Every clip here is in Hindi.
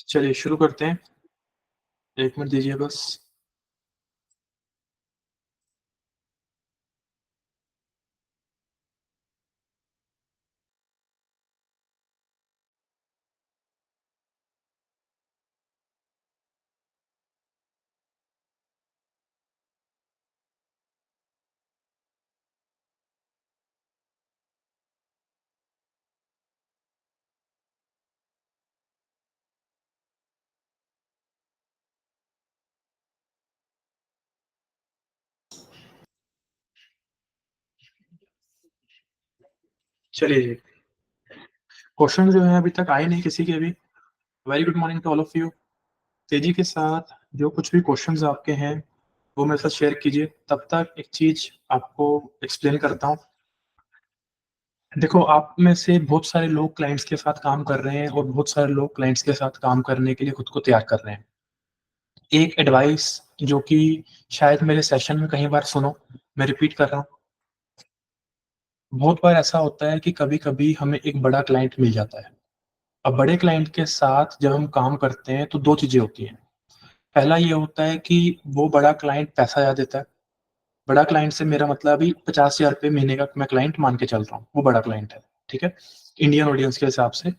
चलिए शुरू करते हैं। 1 मिनट दीजिए बस। चलिए, क्वेश्चन जो हैं अभी तक आए नहीं किसी के भी। Very good morning to all of you. तेज़ी के साथ जो कुछ भी क्वेश्चन्स आपके हैं, वो मेरे साथ शेयर कीजिए। तब तक एक चीज़ आपको एक्सप्लेन करता हूँ। देखो, आप में से बहुत सारे लोग क्लाइंट्स के साथ काम कर रहे हैं और बहुत सारे लोग क्लाइंट्स के साथ काम करने के लिए खुद को तैयार कर रहे हैं। एक एडवाइस जो कि शायद मेरे सेशन में कई बार सुनो, मैं रिपीट कर रहा हूँ। बहुत बार ऐसा होता है कि कभी-कभी हमें एक बड़ा क्लाइंट मिल जाता है। अब बड़े क्लाइंट के साथ जब हम काम करते हैं तो 2 चीज़ें होती हैं। पहला ये होता है कि वो बड़ा क्लाइंट पैसा ज़्यादा देता है। बड़ा क्लाइंट से मेरा मतलब अभी ₹50,000 महीने का मैं क्लाइंट मान के चल रहा हूँ, वो बड़ा क्लाइंट है, ठीक है? इंडियन ऑडियंस के हिसाब से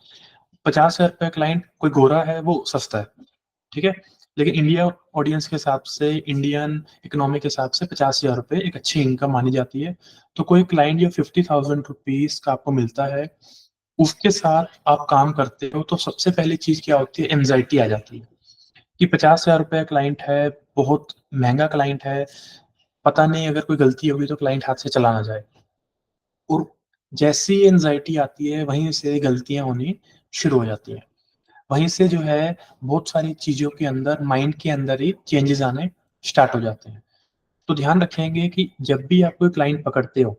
₹50,000 क्लाइंट कोई गोरा है वो सस्ता है, ठीक है? लेकिन इंडिया ऑडियंस के हिसाब से, इंडियन इकोनॉमी के हिसाब से ₹50,000 एक अच्छी इनकम मानी जाती है। तो कोई क्लाइंट जो ₹50,000 का आपको मिलता है, उसके साथ आप काम करते हो तो सबसे पहली चीज़ क्या होती है, एंग्ज़ायटी आ जाती है कि ₹50,000 क्लाइंट है, बहुत महँगा क्लाइंट है, पता नहीं अगर कोई गलती होगी तो क्लाइंट हाथ से चला ना जाए। और जैसे ही एंग्ज़ायटी आती है, वहीं से गलतियाँ होनी शुरू हो जाती हैं। वहीं से जो है बहुत सारी चीज़ों के अंदर माइंड के अंदर ही चेंजेज़ आने स्टार्ट हो जाते हैं। तो ध्यान रखेंगे कि जब भी आप कोई क्लाइंट पकड़ते हो,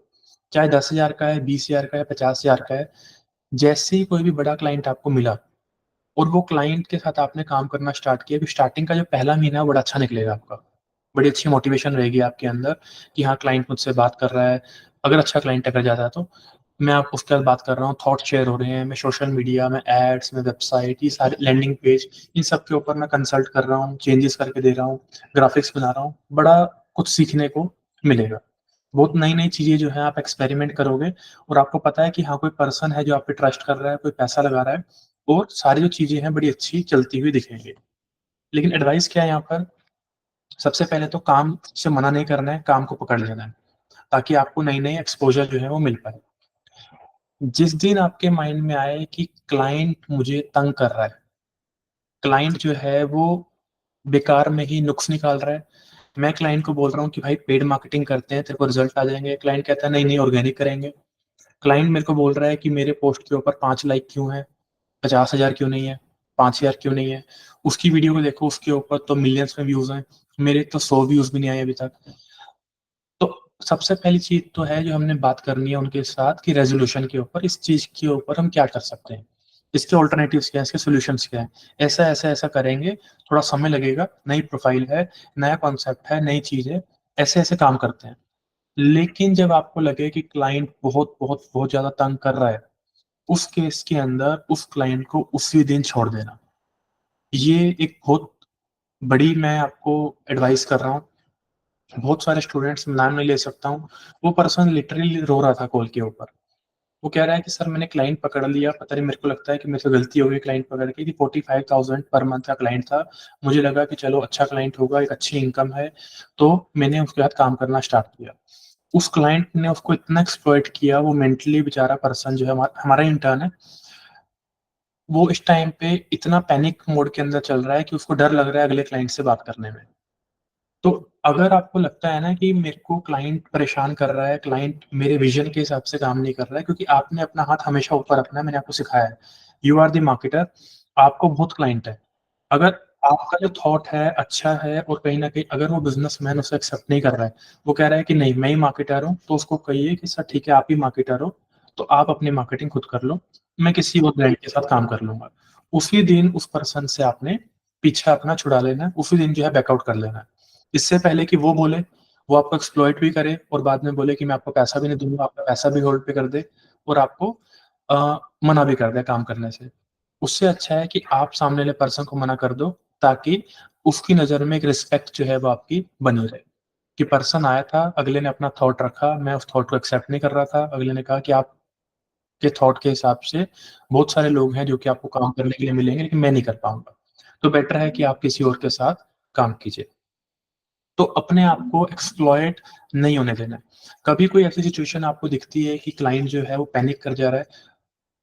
चाहे 10,000 का है, 20,000 का है, 50,000 का है, जैसे ही कोई भी बड़ा क्लाइंट आपको मिला और वो क्लाइंट के साथ आपने काम करना स्टार्ट किया, तो स्टार्टिंग का जो पहला महीना है, वो बड़ा अच्छा निकलेगा आपका। बड़ी अच्छी मोटिवेशन रहेगी आपके अंदर कि हाँ, क्लाइंट मुझसे बात कर रहा है। अगर अच्छा क्लाइंट अगर जाता है तो। मैं आप उसके बाद बात कर रहा हूँ, थॉट शेयर हो रहे हैं, मैं सोशल मीडिया में एड्स, में वेबसाइट, ये सारे लैंडिंग पेज, इन सब के ऊपर मैं कंसल्ट कर रहा हूँ, चेंजेस करके दे रहा हूँ, ग्राफिक्स बना रहा हूँ। बड़ा कुछ सीखने को मिलेगा। बहुत नई-नई चीज़ें जो हैं आप एक्सपेरिमेंट करोगे और आपको पता है कि हाँ, कोई पर्सन है जो आप पे ट्रस्ट कर रहा है, कोई पैसा लगा रहा है और सारी जो चीज़ें हैं बड़ी अच्छी चलती हुई दिखेंगी। लेकिन एडवाइस क्या है यहाँ पर? सबसे पहले तो काम से मना नहीं करना है, काम को पकड़ लेना है, ताकि आपको नई-नई एक्सपोज़र जो है वो मिल पाए। जिस दिन आपके माइंड में आए कि क्लाइंट मुझे तंग कर रहा है, क्लाइंट जो है वो बेकार में ही नुक्स निकाल रहा है, मैं क्लाइंट को बोल रहा हूँ कि भाई पेड मार्केटिंग करते हैं, तेरे को रिज़ल्ट आ जाएँगे, क्लाइंट कहता है नहीं-नहीं ऑर्गेनिक करेंगे। क्लाइंट मेरे को बोल रहा है कि मेरे पोस्ट के ऊपर 5 लाइक क्यों हैं, 50,000 क्यों नहीं है, 5,000 क्यों नहीं है? उसकी वीडियो को देखो उसके ऊपर तो मिलियंस में व्यूज़ हैं, मेरे तो 100 व्यूज़ भी नहीं आए अभी तक। तो सबसे पहली चीज़ तो है जो हमने बात करनी है उनके साथ कि रेज़ोल्यूशन के ऊपर, इस चीज़ के ऊपर हम क्या कर सकते हैं? इसके अल्टरनेटिव्स क्या हैं? इसके सॉल्यूशंस क्या हैं? ऐसा करेंगे, थोड़ा समय लगेगा, नई प्रोफ़ाइल है, नया कॉन्सेप्ट है, नई चीज़ है, ऐसे-ऐसे काम करते हैं। लेकिन जब आपको लगे कि क्लाइंट बहुत ज़्यादा तंग कर रहा है, उस केस के अंदर उस क्लाइंट को उसी दिन छोड़ देना। ये एक बहुत बड़ी मैं आपको एडवाइस कर रहा हूँ। बहुत सारे स्टूडेंट्स नाम नहीं ले सकता हूँ, वो पर्सन लिटरली रो रहा था कॉल के ऊपर। वो कह रहा है कि सर मैंने क्लाइंट पकड़ लिया, पता नहीं मेरे को लगता है कि मेरे से गलती हो गई क्लाइंट पकड़ के कि 45,000 पर मंथ का क्लाइंट था। मुझे लगा कि चलो अच्छा क्लाइंट होगा, एक अच्छी इनकम है, तो मैंने उसके साथ काम करना स्टार्ट किया। उस क्लाइंट ने उसको इतना एक्सप्लॉइट किया, वो मेंटली बेचारा पर्सन जो है हमारा इंटर्न है, वो इस टाइम पे इतना पैनिक मोड के अंदर चल रहा है कि उसको डर लग रहा है अगले क्लाइंट से बात करने में। तो अगर आपको लगता है ना कि मेरे को क्लाइंट परेशान कर रहा है, क्लाइंट मेरे विज़न के हिसाब से काम नहीं कर रहा है क्योंकि आपने अपना हाथ हमेशा ऊपर रखना है, मैंने आपको सिखाया है। यू आर द मार्केटर, आपको बहुत क्लाइंट है। अगर आपका जो थॉट है अच्छा है और कहीं न कहीं अगर वो बिज़नेसमैन उसे एक्सेप्ट नहीं कर रहा है, वो कह रहा है कि नहीं मैं ही मार्केटर हूँ, तो उसको कहिए कि सर ठीक है आप ही मार्केटर हो, तो आप अपनी मार्केटिंग खुद कर लो, मैं किसी और ब्रांड के साथ काम कर लूँगा। उसी दिन उस पर्सन से आपने पीछा अपना छुड़ा लेना है, उसी दिन जो है बैकआउट कर लेना है। इससे पहले कि वो बोले, वो आपको एक्सप्लॉइट भी करे और बाद में बोले कि मैं आपको पैसा भी नहीं दूँगा, आपका पैसा भी होल्ड पे कर दे और आपको मना भी कर दे काम करने से। उससे अच्छा है कि आप सामने वाले पर्सन को मना कर दो, ताकि उसकी नज़र में एक रिस्पेक्ट जो है वो आपकी बनी रहे। कि पर्सन आया था, अगले ने अपना थॉट रखा, मैं उस थॉट को एक्सेप्ट नहीं कर रहा था। अगले ने कहा कि आपके थॉट के हिसाब से बहुत सारे लोग हैं जो कि आपको काम करने के लिए मिलेंगे, लेकिन मैं नहीं कर पाऊँगा। तो बेटर है कि आप किसी और के साथ काम कीजिए। तो अपने आप को एक्सप्लॉइट नहीं होने देना है। कभी कोई ऐसी सिचुएशन आपको दिखती है कि क्लाइंट जो है वो पैनिक कर जा रहा है,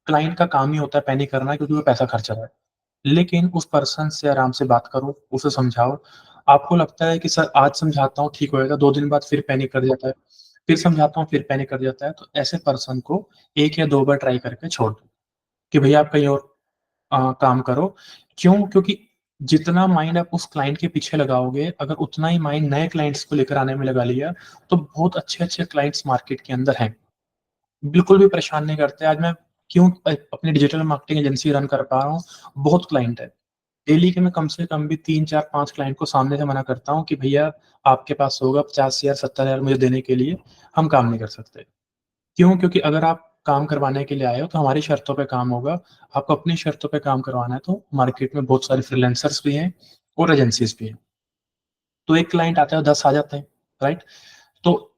क्लाइंट का काम ही होता है पैनिक करना, क्योंकि वो पैसा खर्च रहा है। लेकिन उस पर्सन से आराम से बात करो, उसे समझाओ। आपको लगता है कि सर आज समझाता हूँ ठीक होएगा, 2 दिन बाद फिर पैनिक कर जाता है, फिर समझाता हूँ फिर पैनिक कर जाता है, तो ऐसे पर्सन को 1 या 2 बार ट्राई करके छोड़ दो, कि भैया आप कहीं और काम करो। क्यों? क्योंकि जितना माइंड आप उस क्लाइंट के पीछे लगाओगे, अगर उतना ही माइंड नए क्लाइंट्स को लेकर आने में लगा लिया, तो बहुत अच्छे-अच्छे क्लाइंट्स मार्केट के अंदर हैं। बिल्कुल भी परेशान नहीं करते। आज मैं क्यों अपनी डिजिटल मार्केटिंग एजेंसी रन कर पा रहा हूँ, बहुत क्लाइंट है। डेली के मैं कम से कम भी 3, 4, 5 क्लाइंट को सामने से मना करता हूँ कि भैया आपके पास होगा 50,000 70,000 मुझे देने के लिए, हम काम नहीं कर सकते। क्यों? क्योंकि अगर आप काम करवाने के लिए आए हो तो हमारी शर्तों पे काम होगा, आपको अपनी शर्तों पे काम करवाना है, तो मार्केट में बहुत सारे फ्रीलांसर्स भी हैं और एजेंसीज़ भी हैं। तो एक क्लाइंट आता है, 10 आ जाते हैं, राइट? तो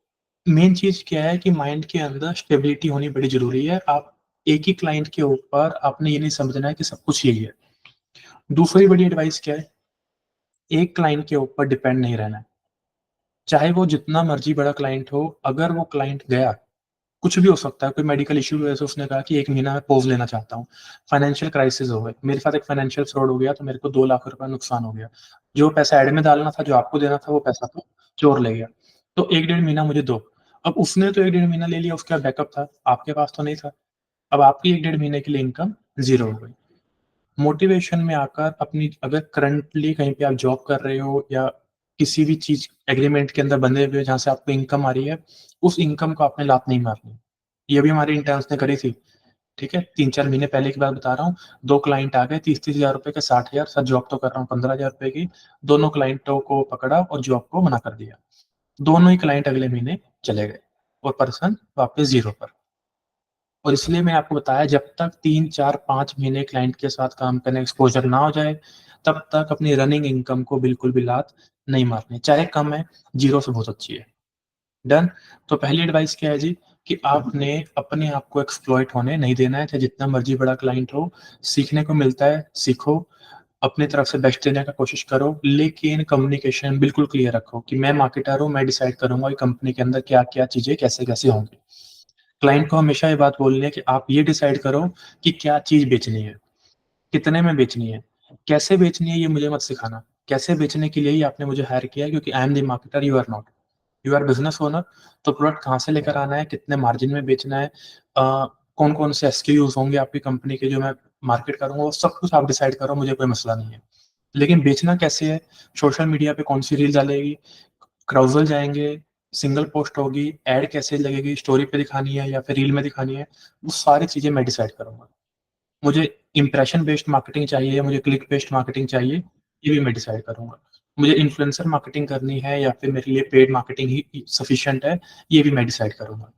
मेन चीज़ क्या है कि माइंड के अंदर स्टेबिलिटी होनी बड़ी ज़रूरी है। आप एक ही क्लाइंट के ऊपर आपने ये नहीं समझना है कि सब कुछ यही है। दूसरी बड़ी एडवाइस क्या है? एक क्लाइंट के ऊपर डिपेंड नहीं रहना है। चाहे वो जितना मर्ज़ी बड़ा क्लाइंट हो, अगर वो क्लाइंट गया, कुछ भी हो सकता है, कोई मेडिकल इश्यू की वजह से उसने कहा कि 1 महीना मैं पॉज़ लेना चाहता हूँ। फाइनेंशियल क्राइसिस हो गई। मेरे साथ एक फाइनेंशियल फ्रॉड हो गया, तो मेरे को 2 लाख रुपए नुकसान हो गया। जो पैसा ऐड में डालना था, जो आपको देना था, वो पैसा तो चोर ले गया। तो 1 डेढ़ महीना मुझे दो। अब उसने तो 1 डेढ़ महीना ले लिया, उसका बैकअप था, आपके पास तो नहीं था। अब आपकी 1 डेढ़ महीने के लिए इनकम ज़ीरो हो गई। मोटिवेशन में आकर अपनी अगर करंटली कहीं पे आप जॉब कर रहे हो या किसी भी चीज़ एग्रीमेंट के अंदर बंधे हुए हो जहाँ से आपको इनकम आ रही है, उस इनकम को आपने लात नहीं मारनी। ये भी हमारी इंटर्न्स ने करी थी, ठीक है? 3-4 महीने पहले की बात बता रहा हूँ। 2 क्लाइंट आ गए, 30-30 हज़ार रुपए के 60,000, सर जॉब तो कर रहा हूँ 15,000 रुपए की। दोनों क्लाइंटों को पकड़ा और जॉब को मना कर दिया। दोनों ही क्लाइंट अगले महीने चले गए और पर्सन वापस ज़ीरो पर। और इसलिए मैंने आपको बताया, जब तक 3, 4, 5 महीने क्लाइंट के साथ काम करने एक्सपोज़र ना हो जाए, तब तक अपनी रनिंग इनकम को बिल्कुल भी लात नहीं मारनी। चाहे कम है, ज़ीरो से बहुत अच्छी है। डन? तो पहली एडवाइस क्या है जी, कि आपने अपने आप को एक्सप्लॉइट होने नहीं देना है, चाहे जितना मर्ज़ी बड़ा क्लाइंट हो। सीखने को मिलता है, सीखो। अपनी तरफ से बेस्ट देने का कोशिश करो, लेकिन कम्युनिकेशन बिल्कुल क्लियर रखो कि मैं मार्केटर हूँ, मैं डिसाइड करूँगा कि कंपनी के अंदर क्या-क्या चीज़ें कैसे-कैसे होंगी। क्लाइंट को हमेशा ये बात बोलनी है कि आप ये डिसाइड करो कि क्या चीज़ बेचनी है, कितने में बेचनी है, कैसे बेचनी है ये मुझे मत सिखाना। कैसे बेचने के लिए ही आपने मुझे हायर किया है, क्योंकि I am the marketer, you are not. You are business owner. तो प्रोडक्ट कहाँ से लेकर आना है, कितने मार्जिन में बेचना है, कौन-कौन से एसक्यूज़ होंगे आपकी कंपनी के जो मैं मार्केट करूँगा, वो सब कुछ आप डिसाइड करो, मुझे कोई मसला नहीं है। लेकिन बेचना कैसे है, सोशल मीडिया पे कौन-सी रील डालेगी, क्राउज़ल जाएँगे, सिंगल पोस्ट होगी, ऐड कैसे लगेगी, स्टोरी पे दिखानी है या फिर रील में दिखानी है, वो सारी चीज़ें मैं डिसाइड करूँगा। मुझे इंप्रेशन बेस्ड मार्केटिंग चाहिए, मुझे क्लिक बेस्ड मार्केटिंग चाहिए, ये भी मैं डिसाइड करूँगा। मुझे इन्फ्लुएंसर मार्केटिंग करनी है या फिर मेरे लिए पेड मार्केटिंग ही सफिशिएंट है, ये भी मैं डिसाइड करूँगा,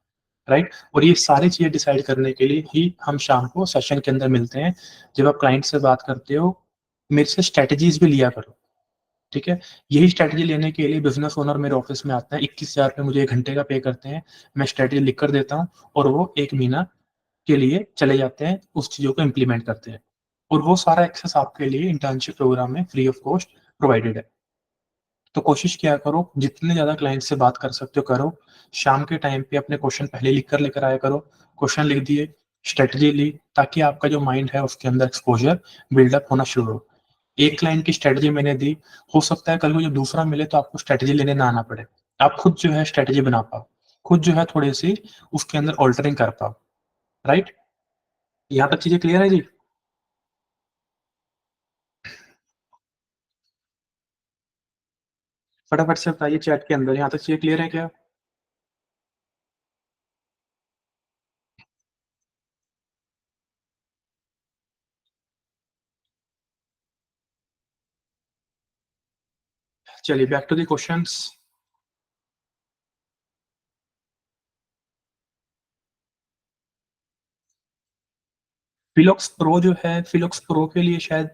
राइट? और ये सारी चीज़ें डिसाइड करने के लिए ही हम शाम को सेशन के अंदर मिलते हैं। जब आप क्लाइंट से बात करते हो, मेरे से स्ट्रैटेजीज़ भी लिया करो। ठीक है? यही स्ट्रैटेजी लेने के लिए बिज़नेस ओनर मेरे ऑफ़िस में आते हैं, 21,000 रुपए मुझे 1 घंटे का पे करते हैं। मैं स्ट्रैटेजी लिख कर देता हूँ और वो 1 महीना के लिए चले जाते हैं, उस चीज़ों को इम्प्लीमेंट करते हैं। और वो सारा एक्सेस आपके लिए इंटर्नशिप प्रोग्राम में फ्री ऑफ कॉस्ट प्रोवाइडेड है। तो कोशिश किया करो, जितने ज़्यादा क्लाइंट से बात कर सकते हो करो। शाम के टाइम पे अपने क्वेश्चन पहले लिख कर लेकर आया करो। क्वेश्चन लिख दिए, स्ट्रैटेजी ली, ताकि आपका जो माइंड है उसके अंदर एक्सपोज़र बिल्डअप होना शुरू हो। एक क्लाइंट की स्ट्रैटेजी मैंने दी, हो सकता है कल को जब दूसरा मिले तो आपको स्ट्रैटेजी लेने ना आना पड़े। आप खुद जो है स्ट्रैटेजी बना पाओ, खुद जो है थोड़ी-सी उसके अंदर अल्टरिंग कर पाओ, राइट? यहाँ तक चीज़ें क्लियर है जी? फटाफट से बताइए चैट के अंदर, यहाँ तक चीज़ें क्लियर है क्या? चलिए बैक टू द क्वेश्चन्स। फिलॉक्स प्रो जो है, फिलॉक्स प्रो के लिए शायद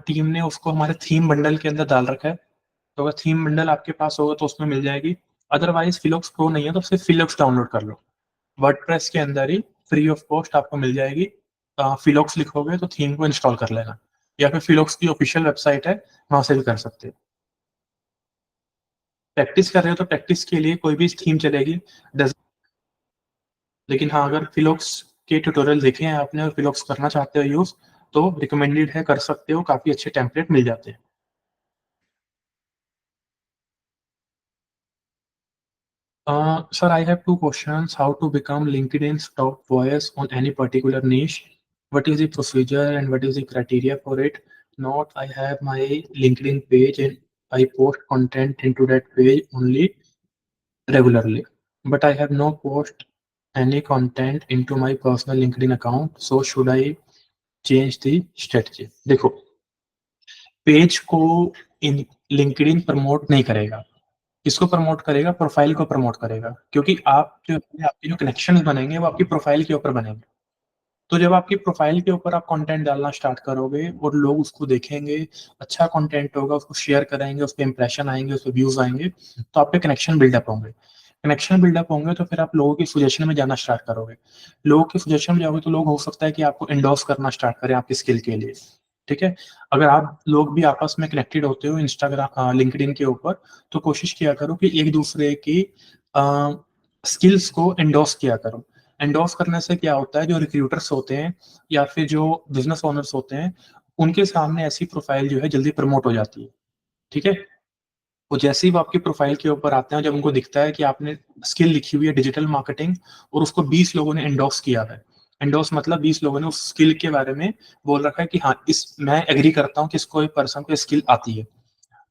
टीम ने उसको हमारे थीम बंडल के अंदर डाल रखा है, तो अगर थीम बंडल आपके पास होगा तो उसमें मिल जाएगी। अदरवाइज फिलॉक्स प्रो नहीं है तो सिर्फ फिलॉक्स डाउनलोड कर लो, वर्डप्रेस के अंदर ही फ्री ऑफ कॉस्ट आपको मिल जाएगी। फिलॉक्स लिखोगे तो थीम को इंस्टॉल कर लेना, या फिर फिलॉक्स की ऑफिशियल वेबसाइट है, वहां से भी कर सकते हो। प्रैक्टिस कर रहे हो तो प्रैक्टिस के लिए कोई भी थीम चलेगी। लेकिन हाँ, अगर फिलॉक्स के ट्यूटोरियल देखे हैं आपने और फिलॉक्स करना चाहते हो यूज, तो रिकमेंडेड है, कर सकते हो, काफी अच्छे टेम्पलेट मिल जाते हैं। Sir, I have two questions. How to become LinkedIn's top voice on any particular niche? What is the procedure and what is the criteria for it? Not, I have my LinkedIn page and I post content into that page only regularly. But I have no post any content into my personal LinkedIn account. So should I change the strategy? देखो, पेज को इन लिंक्डइन प्रमोट नहीं करेगा। किसको प्रमोट करेगा? प्रोफाइल को प्रमोट करेगा, क्योंकि आप जो आपके जो कनेक्शन बनेंगे वो आपकी प्रोफाइल के ऊपर बनेंगे। तो जब आपकी प्रोफाइल के ऊपर आप कंटेंट डालना स्टार्ट करोगे और लोग उसको देखेंगे, अच्छा कंटेंट होगा, उसको शेयर करेंगे, उस पे इंप्रेशन आएंगे, उस पे व्यूज आएंगे, तो आपके कनेक्शन बिल्डअप होंगे। कनेक्शन बिल्डअप होंगे तो फिर आप लोगों के सजेशन में जाना स्टार्ट करोगे। लोगों के सजेशन में जाओगे तो लोग, हो सकता है कि आपको एंडोर्स करना स्टार्ट करें आपकी स्किल के लिए। ठीक है? अगर आप लोग भी आपस में कनेक्टेड होते हो इंस्टाग्राम लिंक्डइन के ऊपर, तो कोशिश किया करो कि एक दूसरे की स्किल्स को एंडोर्स किया करो। एंडोर्स करने से क्या होता है, जो रिक्रूटर्स होते हैं या फिर जो बिजनेस ओनर्स होते हैं, उनके सामने ऐसी प्रोफाइल जो है जल्दी प्रमोट हो जाती है। ठीक है? वो जैसे ही वो आपकी प्रोफाइल के ऊपर आते हैं, जब उनको दिखता है कि आपने स्किल लिखी हुई है डिजिटल मार्केटिंग और उसको 20 लोगों ने एंडोर्स किया है। एंडोर्स मतलब 20 लोगों ने उस स्किल के बारे में बोल रखा है कि हाँ, इस मैं एग्री करता हूँ कि इसको, एक पर्सन को स्किल आती है।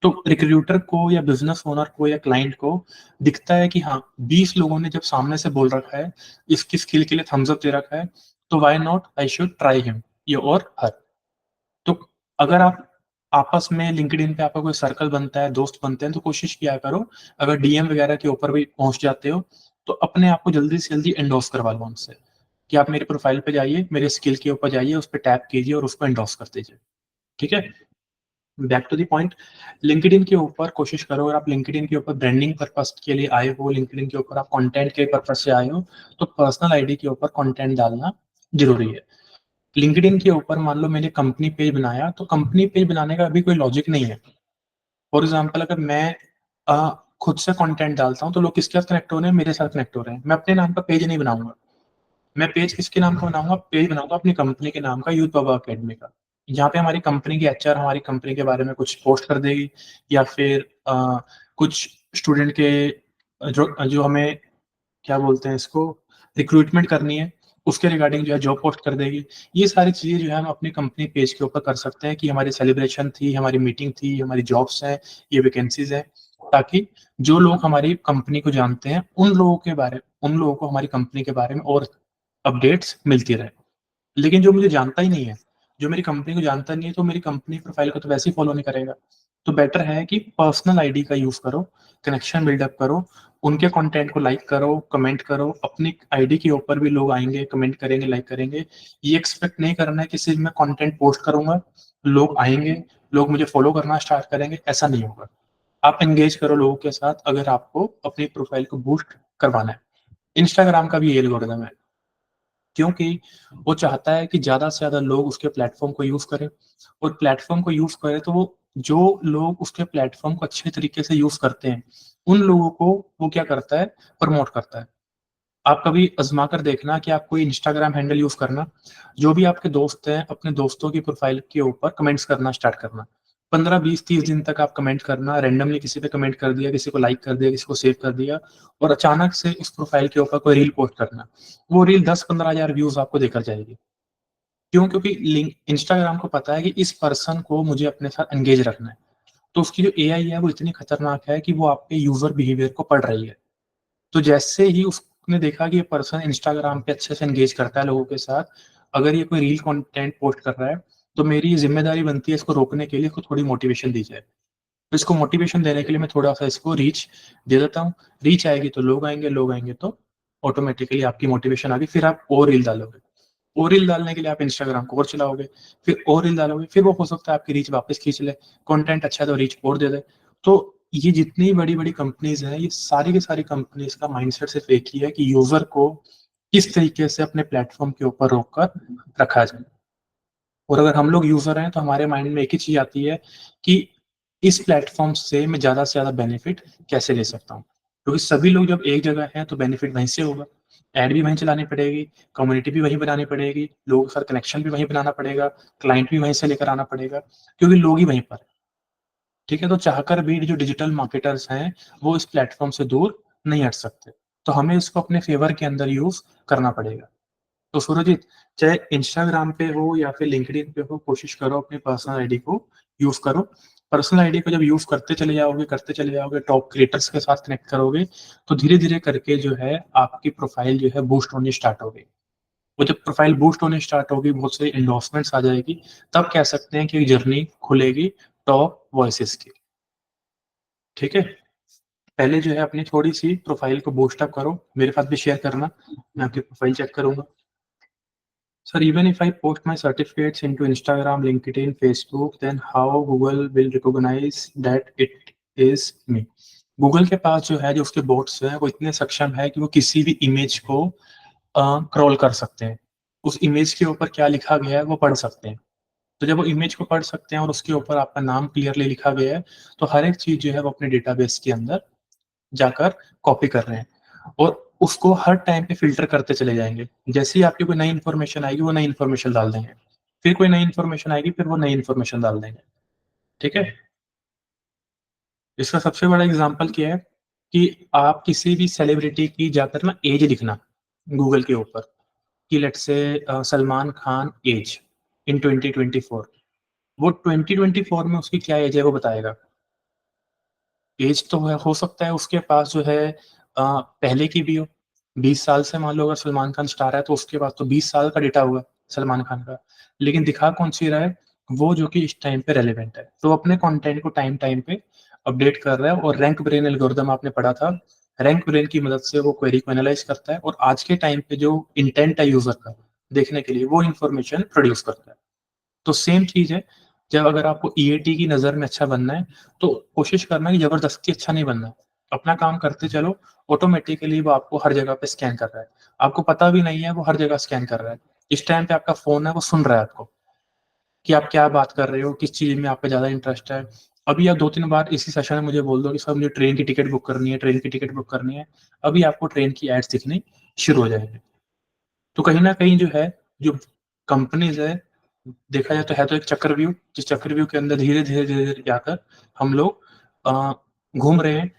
तो रिक्रूटर को या बिजनेस ओनर को या क्लाइंट को दिखता है कि हाँ, 20 लोगों ने जब सामने से बोल रखा है, इसकी स्किल के लिए थम्स अप दे रखा है, तो why not, I should try him, ये और हर। तो अगर आप आपस में लिंक्डइन पे आपका कोई सर्कल बनता है, दोस्त बनते हैं, तो कोशिश किया करो, अगर डीएम वगैरह के ऊपर भी पहुंच जाते हो, तो अपने आप को जल्दी से जल्दी एंडोर्स करवा लो उनसे, कि आप मेरे प्रोफाइल पे जाइए, मेरे स्किल के ऊपर जाइए, उस पर टैप कीजिए और उसको एंडोर्स कर दीजिए। ठीक है? Back to the point, LinkedIn के ऊपर कोशिश करो, अगर आप लिंक्डइन के ऊपर ब्रांडिंग पर्पस के लिए आए हो, लिंक्डइन के ऊपर आप कंटेंट के पर्पस से आए हो, तो पर्सनल आईडी के ऊपर कंटेंट डालना जरूरी है। लिंक्डइन के ऊपर मान लो मैंने कंपनी पेज बनाया, तो कंपनी पेज बनाने का अभी कोई लॉजिक नहीं है। फॉर एग्जाम्पल, अगर मैं खुद से कंटेंट डालता हूँ तो लोग किसके साथ कनेक्ट हो रहे हैं? मेरे साथ कनेक्ट हो रहे हैं। मैं अपने नाम का पेज नहीं बनाऊंगा। मैं पेज किसके नाम का बनाऊंगा? पेज बनाऊंगा अपनी कंपनी के नाम का, यूथ बाबा अकेडमी का। यहाँ पे हमारी कंपनी की एचआर हमारी कंपनी के बारे में कुछ पोस्ट कर देगी, या फिर कुछ स्टूडेंट के जो जो हमें क्या बोलते हैं इसको, रिक्रूटमेंट करनी है, उसके रिगार्डिंग जो है जॉब पोस्ट कर देगी। ये सारी चीजें जो है हम अपनी कंपनी पेज के ऊपर कर सकते हैं, कि हमारी सेलिब्रेशन थी, हमारी मीटिंग थी, हमारी जॉब्स हैं, ये वैकेंसीज हैं, ताकि जो लोग हमारी कंपनी को जानते हैं, उन लोगों को हमारी कंपनी के बारे में और अपडेट्स मिलती रहे। लेकिन जो मुझे जानता ही नहीं है, जो मेरी कंपनी को जानता नहीं है, तो मेरी कंपनी प्रोफाइल को तो वैसे ही फॉलो नहीं करेगा। तो बेटर है कि पर्सनल आईडी का यूज करो, कनेक्शन बिल्डअप करो, उनके कंटेंट को लाइक करो, कमेंट करो। अपनी आईडी के ऊपर भी लोग आएंगे, कमेंट करेंगे, लाइक करेंगे। ये एक्सपेक्ट नहीं करना है कि सिर्फ मैं कंटेंट पोस्ट करूंगा, लोग आएंगे, लोग मुझे फॉलो करना स्टार्ट करेंगे, ऐसा नहीं होगा। आप एंगेज करो लोगों के साथ, अगर आपको अपनी प्रोफाइल को बूस्ट करवाना है। इंस्टाग्राम का भी ये एल्गोरिदम है, क्योंकि वो चाहता है कि ज़्यादा से ज़्यादा लोग उसके प्लेटफ़ॉर्म को यूज़ करें, और प्लेटफ़ॉर्म को यूज़ करें तो वो, जो लोग उसके प्लेटफ़ॉर्म को अच्छे तरीके से यूज़ करते हैं, उन लोगों को वो क्या करता है, प्रमोट करता है। आप कभी आज़मा कर देखना कि आप कोई इंस्टाग्राम हैंडल यूज़ करना, जो भी आपके दोस्त हैं, अपने दोस्तों की प्रोफ़ाइल के ऊपर कमेंट्स करना स्टार्ट करना। 15, 20, 30 दिन तक आप कमेंट करना, रैंडमली किसी पे कमेंट कर दिया, किसी को लाइक कर दिया, किसी को सेव कर दिया, और अचानक से उस प्रोफ़ाइल के ऊपर कोई रील पोस्ट करना। वो रील 10-15 हज़ार व्यूज़ आपको देकर जाएगी। क्यों? क्योंकि लिंक इंस्टाग्राम को पता है कि इस पर्सन को मुझे अपने साथ एंगेज रखना है। तो उसकी जो एआई है वो इतनी खतरनाक है कि वो आपके यूज़र बिहेवियर को पढ़ रही है। तो जैसे ही उसने देखा कि ये पर्सन इंस्टाग्राम पे अच्छे से एंगेज करता है लोगों के साथ, अगर ये कोई रील कंटेंट पोस्ट कर रहा है, तो मेरी जिम्मेदारी बनती है इसको रोकने के लिए, इसको थोड़ी मोटिवेशन दी जाए। तो इसको मोटिवेशन देने के लिए मैं थोड़ा सा इसको रीच दे देता हूँ। रीच आएगी तो लोग आएंगे, लोग आएंगे तो ऑटोमेटिकली आपकी मोटिवेशन आ गई, फिर आप और रील डालोगे। और रील डालने के लिए आप इंस्टाग्राम को और चलाओगे, फिर और रील डालोगे, फिर वो हो सकता है आपकी रीच वापस खींच ले, कंटेंट अच्छा है तो रीच और दे दे। तो ये जितनी बड़ी-बड़ी कंपनीज़ हैं, ये सारी की सारी कंपनीज़ का माइंडसेट सिर्फ एक ही है कि यूज़र को किस तरीके से अपने प्लेटफ़ॉर्म के ऊपर रोक कर रखा जाए। और अगर हम लोग यूज़र हैं, तो हमारे माइंड में एक ही चीज़ आती है कि इस प्लेटफ़ॉर्म से मैं ज़्यादा से ज़्यादा बेनिफिट कैसे ले सकता हूँ? क्योंकि सभी लोग जब एक जगह हैं, तो बेनिफिट वहीं से होगा। ऐड भी वहीं चलानी पड़ेगी, कम्युनिटी भी वहीं बनानी पड़ेगी, लोगों के साथ कनेक्शन भी वहीं बनाना पड़ेगा, क्लाइंट भी वहीं से लेकर आना पड़ेगा, क्योंकि लोग ही वहीं पर हैं। ठीक है? तो चाहकर भी जो डिजिटल मार्केटर्स हैं, वो इस प्लेटफ़ॉर्म से दूर नहीं हट सकते। तो हमें इसको अपने फ़ेवर के अंदर यूज़ करना पड़ेगा। तो सूरजीत, चाहे इंस्टाग्राम पे हो या फिर लिंक्डइन पे हो, कोशिश करो अपनी पर्सनल आईडी को यूज़ करो। पर्सनल आईडी को जब यूज़ करते चले जाओगे, टॉप क्रिएटर्स के साथ कनेक्ट करोगे, तो धीरे-धीरे करके जो है आपकी प्रोफ़ाइल जो है बूस्ट होनी स्टार्ट होगी। वो जब प्रोफ़ाइल बूस्ट होनी स्टार्ट होगी, बहुत सारी एंडोर्समेंट्स आ जाएगी, तब कह सकते हैं कि एक जर्नी खुलेगी टॉप वॉइसेज़ की। ठीक है? पहले जो है अपनी थोड़ी-सी प्रोफ़ाइल को बूस्ट अप करो, मेरे साथ भी शेयर करना, मैं आपकी प्रोफ़ाइल चेक करूँगा। Sir, even if I post my certificates into Instagram, LinkedIn, Facebook, then how Google will recognize that it is me? Google के पास जो है, जो उसके बोट्स हैं, वो इतने सक्षम है कि वो किसी भी इमेज को क्रॉल कर सकते हैं। उस इमेज के ऊपर क्या लिखा गया है, वो पढ़ सकते हैं। तो जब वो इमेज को पढ़ सकते हैं और उसके ऊपर आपका नाम क्लियरली लिखा गया है, तो हर एक चीज़ जो है वो अपने डेटाबेस के अंदर जाकर कॉपी कर रहे हैं और उसको हर टाइम पे फ़िल्टर करते चले जाएँगे। जैसे ही आपकी कोई नई इन्फॉर्मेशन आएगी, वो नई इन्फॉर्मेशन डाल देंगे। फिर कोई नई इन्फॉर्मेशन आएगी, फिर वो नई इन्फॉर्मेशन डाल देंगे। ठीक है? इसका सबसे बड़ा एग्ज़ाम्पल क्या है कि आप किसी भी सेलिब्रिटी की जाकर ना ऐज लिखना गूगल के ऊपर कि let's say Salman Khan age इन 2024, वो 2024 में उसकी क्या ऐज है वो बताएगा। ऐज तो है, हो सकता है उसके पास जो है पहले की भी हो। 20 साल से मान लो अगर सलमान खान स्टार है, तो उसके पास तो 20 साल का डेटा होगा सलमान खान का। लेकिन दिखा कौन-सी रहा है? वो जो कि इस टाइम पे रेलेवेंट है। तो अपने कंटेंट को टाइम-टाइम पे अपडेट कर रहा है और रैंक ब्रेन एल्गोरिदम आपने पढ़ा था। रैंक ब्रेन की मदद से वो क्वेरी को एनालाइज़ करता है और आज के टाइम पे जो इंटेंट है यूज़र का देखने के लिए, वो इन्फॉर्मेशन प्रोड्यूस करता है। तो सेम चीज़ है, जब अगर आपको ईएटी की नज़र में अच्छा बनना है, तो कोशिश करना कि ज़बरदस्ती अच्छा नहीं बनना। अपना काम करते चलो, ऑटोमैटिकली वो आपको हर जगह पे स्कैन कर रहा है। आपको पता भी नहीं है, वो हर जगह स्कैन कर रहा है। इस टाइम पे आपका फ़ोन है, वो सुन रहा है आपको, कि आप क्या बात कर रहे हो, किस चीज़ में आपका ज़्यादा इंटरेस्ट है। अभी आप 2-3 बार इसी सेशन में मुझे बोल दो कि सर मुझे ट्रेन की टिकट बुक करनी है, ट्रेन की टिकट बुक करनी है। अभी आपको ट्रेन की एड्स दिखनी शुरू हो जाएँगी। तो कहीं न कहीं जो है, जो कंपनीज़ है, देखा जाए तो एक चक्रव्यूह, जिस चक्रव्यूह के अंदर धीरे-धीरे, धीरे-धीरे जाकर हम लोग अ, घूम रहे हैं,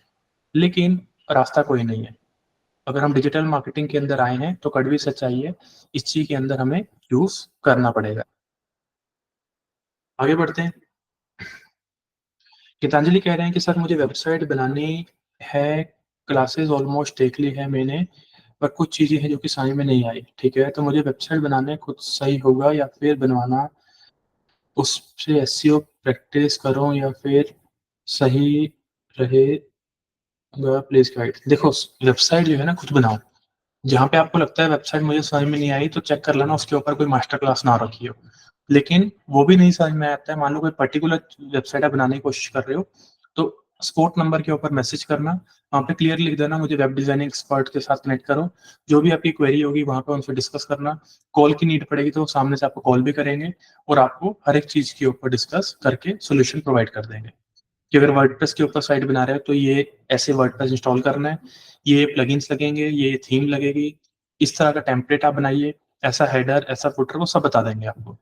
लेकिन रास्ता कोई नहीं है। अगर हम डिजिटल मार्केटिंग के अंदर आए हैं, तो कड़वी सच्चाई है, इस चीज़ के अंदर हमें यूज़ करना पड़ेगा। आगे बढ़ते हैं। गीतांजलि कह रहे हैं कि सर मुझे वेबसाइट बनानी है, क्लासेस ऑलमोस्ट देख ली है मैंने, पर कुछ चीज़ें हैं जो कि समझ में नहीं आई। ठीक है, तो मुझे वेबसाइट बनाने खुद सही होगा या फिर बनवाना उससे एसईओ प्रैक्टिस करूँ या फिर सही रहेगा प्लीज़ गाइड। देखो वेबसाइट जो है ना खुद बनाओ। जहाँ पे आपको लगता है वेबसाइट मुझे समझ में नहीं आई, तो चेक कर लेना उसके ऊपर कोई मास्टर क्लास ना रखी हो। लेकिन वो भी नहीं समझ में आता है, मान लो कोई पर्टिकुलर वेबसाइट आप बनाने की कोशिश कर रहे हो, तो सपोर्ट नंबर के ऊपर मैसेज करना, वहाँ पे क्लियर लिख देना मुझे वेब डिज़ाइनिंग एक्सपर्ट के साथ कनेक्ट करो। जो भी आपकी क्वेरी होगी वहाँ पे उनसे डिस्कस करना। कॉल की नीड पड़ेगी तो वो सामने से आपको कॉल भी करेंगे और आपको हर एक चीज़ के ऊपर डिस्कस करके सॉल्यूशन प्रोवाइड कर देंगे। कि अगर वर्डप्रेस के ऊपर साइट बना रहे हो तो ये ऐसे वर्डप्रेस इंस्टॉल करना है, ये प्लगइन्स लगेंगे, ये थीम लगेगी, इस तरह का टेम्पलेट आप बनाइए, ऐसा हेडर, ऐसा फुटर वो सब बता देंगे आपको।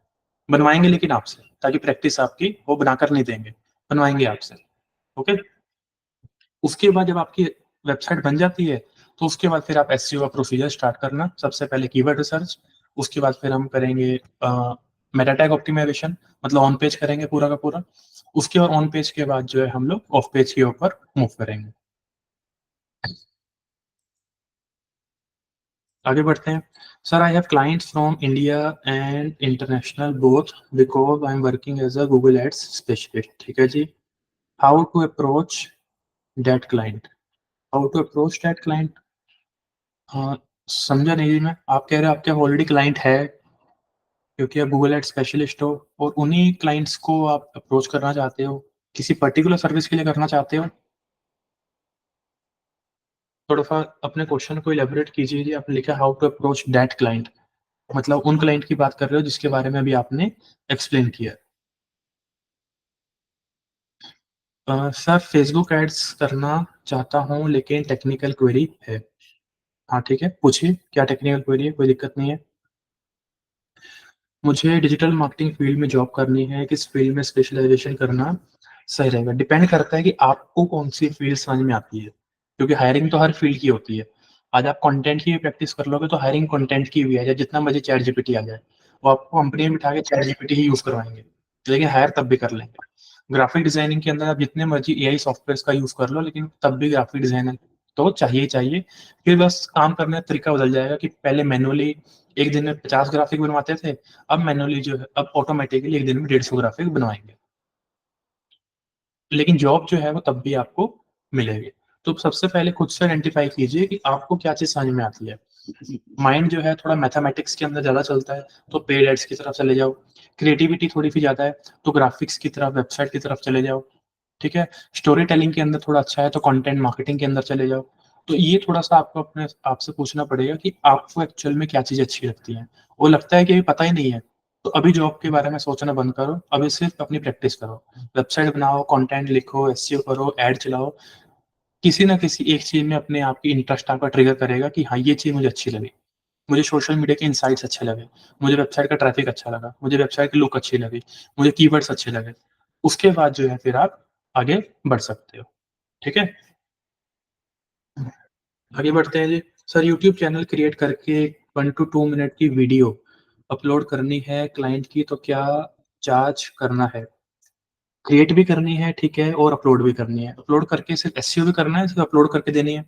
बनवाएँगे लेकिन आपसे, ताकि प्रैक्टिस आपकी वो बनाकर नहीं देंगे, बनवाएँगे आपसे, ओके? उसके बाद जब आपकी वेबसाइट बन जाती है, तो उसके बाद फिर आप एसईओ का प्रोसीजर स्टार्ट करना। सबसे पहले कीवर्ड रिसर्च, उसके बाद फिर हम करेंगे मेटा टैग ऑप्टिमाइज़ेशन, मतलब ऑन पेज करेंगे पूरा का पूरा। उसके बाद ऑन पेज के बाद जो है हम लोग ऑफ पेज के ऊपर मूव करेंगे। आगे बढ़ते हैं। Sir I have clients from India and international both because I am working as a Google ads specialist. ठीक है जी। How to approach that client? How to approach that client? हाँ, समझा नहीं जी मैं। आप कह रहे हो आपके ऑलरेडी क्लाइंट है, क्योंकि आप गूगल एड स्पेशलिस्ट हो और उन्हीं क्लाइंट्स को आप अप्रोच करना चाहते हो, किसी पर्टिकुलर सर्विस के लिए करना चाहते हो। थोड़ा-सा अपने क्वेश्चन को इलैबोरेट कीजिए। जी, आपने लिखा how to approach that client, मतलब उन क्लाइंट की बात कर रहे हो जिसके बारे में अभी आपने एक्सप्लेन किया। सर फेसबुक एड्स करना चाहता हूँ लेकिन टेक्निकल क्वेरी है। हाँ, ठीक है, पूछिए क्या टेक्निकल क्वेरी है? कोई दिक्कत नहीं है। मुझे डिजिटल मार्केटिंग फ़ील्ड में जॉब करनी है, किस फ़ील्ड में स्पेशलाइज़ेशन करना सही रहेगा? डिपेंड करता है कि आपको कौन-सी फ़ील्ड समझ में आती है, क्योंकि हायरिंग तो हर फ़ील्ड की होती है। आज आप कंटेंट की भी प्रैक्टिस कर लोगे तो हायरिंग कंटेंट की भी है, चाहे जितना मर्ज़ी चैट जीपीटी आ जाए। वो आपको कंपनी में बिठा के चैट जीपीटी ही यूज़ करवाएँगे, लेकिन हायर तब भी कर लेंगे। ग्राफ़िक डिज़ाइनिंग के अंदर आप जितने मर्ज़ी एआई सॉफ्टवेयर्स का यूज़ कर लो, लेकिन तब भी ग्राफ़िक डिज़ाइनर तो चाहिए ही चाहिए। फिर बस काम करने का तरीका बदल जाएगा कि पहले मैनुअली 1 दिन में 50 ग्राफ़िक बनवाते थे, अब मैनुअली जो है अब ऑटोमैटिकली 1 दिन में 150 ग्राफ़िक बनवाएँगे। लेकिन जॉब जो है वो तब भी आपको मिलेगी। तो सबसे पहले खुद से आइडेंटिफ़ाई कीजिए कि आपको क्या चीज़ समझ में आती है। माइंड जो है थोड़ा मैथमेटिक्स के अंदर ज़्यादा चलता है, तो पेड एड्स की तरफ चले जाओ। क्रिएटिविटी थोड़ी-सी ज़्यादा है, तो ग्राफ़िक्स की तरफ, वेबसाइट की तरफ चले जाओ। ठीक है? स्टोरी टेलिंग के अंदर थोड़ा अच्छा है, तो कंटेंट मार्केटिंग के अंदर चले जाओ। तो ये थोड़ा-सा आपको अपने आप से पूछना पड़ेगा कि आपको एक्चुअल में क्या चीज़ें अच्छी लगती हैं। वो लगता है कि अभी पता ही नहीं है, तो अभी जॉब के बारे में सोचना बंद करो, अभी सिर्फ़ अपनी प्रैक्टिस करो। वेबसाइट बनाओ, कंटेंट लिखो, एसईओ करो, ऐड चलाओ। किसी न किसी एक चीज़ में अपने आप की इंटरेस्ट आपका ट्रिगर करेगा कि हाँ, ये चीज़ मुझे अच्छी लगी। मुझे सोशल मीडिया के इनसाइट्स अच्छे लगे, मुझे वेबसाइट का ट्रैफ़िक अच्छा लगा, मुझे वेबसाइट की लुक अच्छी लगी, मुझे कीवर्ड्स अच्छे लगे। उसके बाद जो है फिर आप आगे बढ़ सकते हो। ठीक है? आगे बढ़ते हैं जी। सर यूट्यूब चैनल क्रिएट करके 1 टू 2 मिनट की वीडियो अपलोड करनी है क्लाइंट की, तो क्या चार्ज करना है? क्रिएट भी करनी है, ठीक है, और अपलोड भी करनी है। अपलोड करके सिर्फ़ एसईओ भी करना है, सिर्फ़ अपलोड करके देनी है?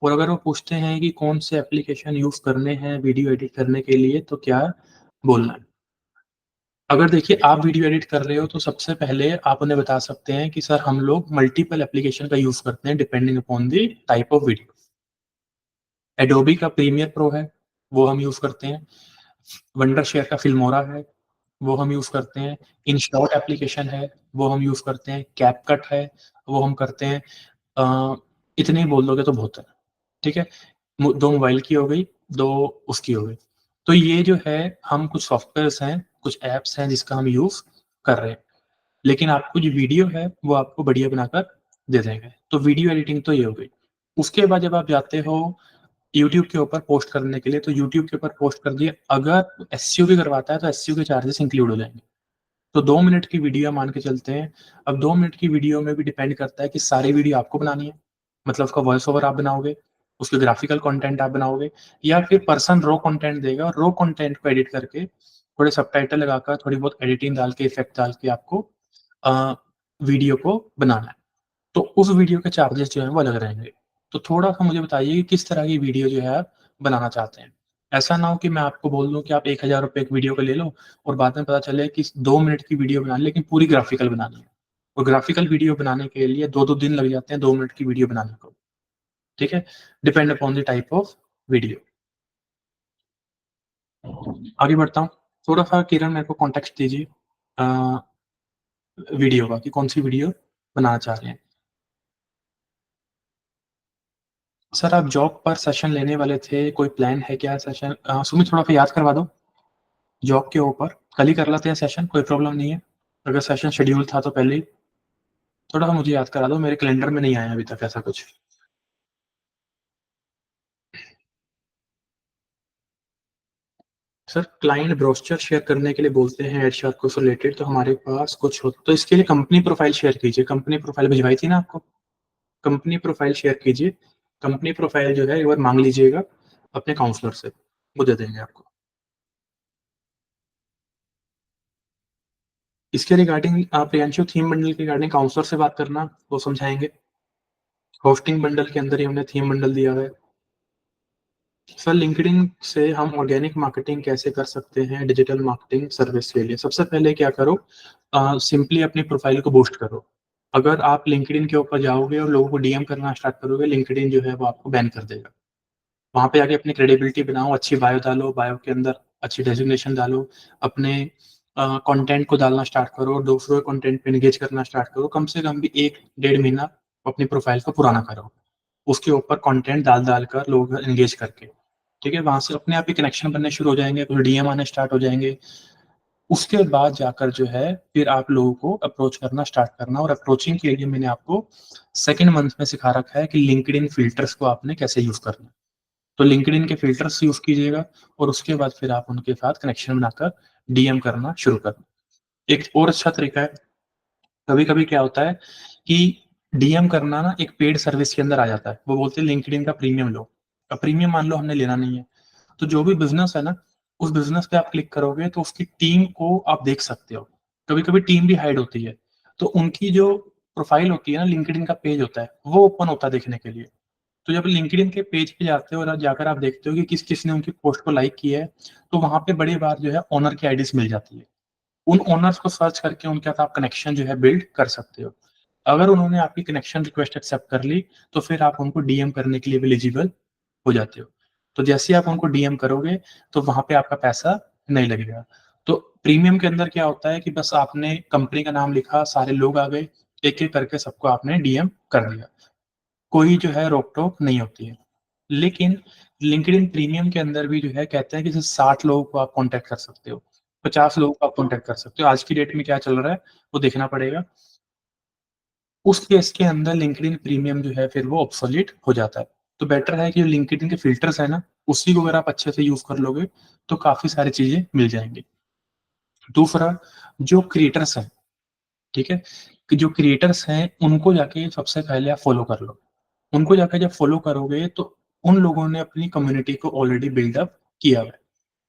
और अगर वो पूछते हैं कि कौन से एप्लीकेशन यूज़ करने हैं वीडियो एडिट करने के लिए, तो क्या बोलना है? अगर देखिए आप वीडियो एडिट कर रहे हो तो सबसे पहले आप उन्हें बता सकते हैं कि सर हम लोग मल्टीपल एप्लीकेशन का यूज़ करते हैं depending upon the type of video. Adobe का प्रीमियर प्रो है, वो हम यूज़ करते हैं। वंडरशेयर का फिल्मोरा है, वो हम यूज़ करते हैं। इनशॉट एप्लीकेशन है, वो हम यूज़ करते हैं। कैपकट है, वो हम करते हैं। अ, इतने ही बोल दोगे तो बहुत है, ठीक है? 2 मोबाइल की हो गई, 2 उसकी हो गई। तो ये जो है हम कुछ सॉफ्टवेयर्स हैं, कुछ ऐप्स हैं जिसका हम यूज़ कर रहे हैं। लेकिन आपको जो वीडियो है वो आपको बढ़िया बनाकर दे देंगे। तो वीडियो एडिटिंग तो ये हो गई। उसके बाद जब आप जाते हो यूट्यूब के ऊपर पोस्ट करने के लिए, तो यूट्यूब के ऊपर पोस्ट कर दिए, अगर एसईओ भी करवाता है तो एसईओ के चार्जेस इंक्लूड हो जाएँगे। तो 2 मिनट की वीडियो मान के चलते हैं। अब 2 मिनट की वीडियो में भी डिपेंड करता है कि सारी वीडियो आपको बनानी है, मतलब उसका वॉइस ओवर आप बनाओगे, उसके ग्राफ़िकल कंटेंट आप बनाओगे, या फिर पर्सन रॉ कंटेंट देगा और रॉ कंटेंट को एडिट करके, थोड़े सबटाइटल लगाकर, थोड़ी बहुत एडिटिंग डाल के, इफ़ेक्ट डाल के आपको अ, वीडियो को बनाना है। तो उस वीडियो के चार्जेस जो हैं वो अलग रहेंगे। तो थोड़ा-सा मुझे बताइए कि किस तरह की वीडियो जो है आप बनाना चाहते हैं? ऐसा ना हो कि मैं आपको बोल दूँ कि आप ₹1000 एक वीडियो का ले लो और बाद में पता चले कि 2 मिनट की वीडियो बनानी है लेकिन पूरी ग्राफ़िकल बनानी है। और ग्राफ़िकल वीडियो बनाने के लिए 2-2 दिन लग जाते हैं 2 मिनट की वीडियो बनाने को। ठीक है? Depend upon the type of video. आगे बढ़ता हूँ। थोड़ा-सा किरण मेरे को कॉन्टेक्स्ट दीजिए अ, वीडियो का कि कौन-सी वीडियो बनाना चाह रहे हैं। सर आप जॉब पर सेशन लेने वाले थे, कोई प्लान है क्या सेशन सुमित थोड़ा-सा याद करवा दो, जॉब के ऊपर। कल ही कर लेते हैं सेशन, कोई प्रॉब्लम नहीं है। अगर सेशन शेड्यूल था तो पहले ही, थोड़ा-सा मुझे याद करा दो, मेरे कैलेंडर में नहीं आया अभी तक ऐसा कुछ। सर क्लाइंट ब्रोशर शेयर करने के लिए बोलते हैं हेडशॉट से रिलेटेड, तो हमारे पास कुछ हो तो इसके लिए कंपनी प्रोफाइल शेयर कीजिए। कंपनी प्रोफाइल भिजवाई थी ना आपको? कंपनी प्रोफाइल शेयर कीजिए। कंपनी प्रोफाइल जो है एक बार माँग लीजिएगा अपने काउंसलर से, वो दे देंगे आपको। इसके रिगार्डिंग आप प्रियांशु थीम बंडल के रिगार्डिंग काउंसलर से बात करना, वो समझाएँगे। होस्टिंग बंडल के अंदर ही हमने थीम बंडल दिया है। सर लिंक्डइन से हम ऑर्गेनिक मार्केटिंग कैसे कर सकते हैं डिजिटल मार्केटिंग सर्विस के लिए? सबसे पहले क्या करो सिंपली अपनी प्रोफाइल को बूस्ट करो। अगर आप लिंक्डइन के ऊपर जाओगे और लोगों को डीएम करना स्टार्ट करोगे, लिंक्डइन जो है वो आपको बैन कर देगा। वहाँ पे आके अपनी क्रेडिबिलिटी बनाओ, अच्छी बायो डालो, बायो के अंदर अच्छी डेजिग्नेशन डालो, अपने कंटेंट को डालना स्टार्ट करो, दूसरों के कंटेंट पे एंगेज करना स्टार्ट करो। कम से कम भी 1 डेढ़ महीना अपनी प्रोफाइल को पुराना करो। उसके ऊपर कंटेंट डाल-डाल कर लोग एंगेज करके, ठीक है? वहाँ से अपने आप ही कनेक्शन बनने शुरू हो जाएँगे, कुछ डीएम आने स्टार्ट हो जाएँगे। उसके बाद जाकर जो है फिर आप लोगों को अप्रोच करना स्टार्ट करना, और अप्रोचिंग के लिए मैंने आपको सेकंड मंथ में सिखा रखा है कि लिंक्डइन फ़िल्टर्स को आपने कैसे यूज़ करना है। तो लिंक्डइन के फ़िल्टर्स यूज़ कीजिएगा और उसके बाद फिर आप उनके साथ कनेक्शन बनाकर डीएम करना शुरू करना। एक और अच्छा तरीका है, कभी-कभी क्या होता है कि डीएम करना ना एक पेड सर्विस के अंदर आ जाता है। वो बोलते हैं लिंक्डइन का प्रीमियम लो। अब प्रीमियम मान लो हमने लेना नहीं है, तो जो भी बिज़नेस है ना, उस बिज़नेस पे आप क्लिक करोगे तो उसकी टीम को आप देख सकते हो। कभी-कभी टीम भी हाइड होती है, तो उनकी जो प्रोफ़ाइल होती है ना, लिंक्डइन का पेज होता है, वो ओपन होता है देखने के लिए। तो जब लिंक्डइन के पेज पे जाते हो और जाकर आप देखते हो कि किस-किस ने उनकी पोस्ट को लाइक किया है, तो वहाँ पे बड़ी बार जो है ओनर की आईडीज़ मिल जाती है। उन ओनर्स को सर्च करके उनके साथ आप कनेक्शन जो है बिल्ड कर सकते हो। अगर उन्होंने आपकी कनेक्शन रिक्वेस्ट एक्सेप्ट कर ली, तो फिर आप उनको डीएम करने के लिए भी एलिजिबल हो जाते हो। तो जैसे ही आप उनको डीएम करोगे, तो वहाँ पे आपका पैसा नहीं लगेगा। तो प्रीमियम के अंदर क्या होता है कि बस आपने कंपनी का नाम लिखा, सारे लोग आ गए, एक-एक करके सबको आपने डीएम कर दिया। कोई जो है रोक-टोक नहीं होती है। लेकिन लिंक्डइन प्रीमियम के अंदर भी जो है कहते हैं कि सिर्फ़ 60 लोगों को आप कॉन्टैक्ट कर सकते हो, 50 लोगों को आप कॉन्टैक्ट कर सकते हो। आज की डेट में क्या चल रहा है, वो देखना पड़ेगा। उस केस के अंदर लिंक्डइन प्रीमियम जो है फिर वो ऑब्सोलीट हो जाता है। तो बेटर है कि जो लिंक्डइन के फ़िल्टर्स हैं ना, उसी को अगर आप अच्छे से यूज़ कर लोगे, तो काफ़ी सारी चीज़ें मिल जाएँगी। दूसरा, जो क्रिएटर्स हैं, ठीक है? कि जो क्रिएटर्स हैं, उनको जाके सबसे पहले आप फ़ॉलो कर लो। उनको जाके जब फ़ॉलो करोगे, तो उन लोगों ने अपनी कम्युनिटी को ऑलरेडी बिल्ड अप किया हुआ है।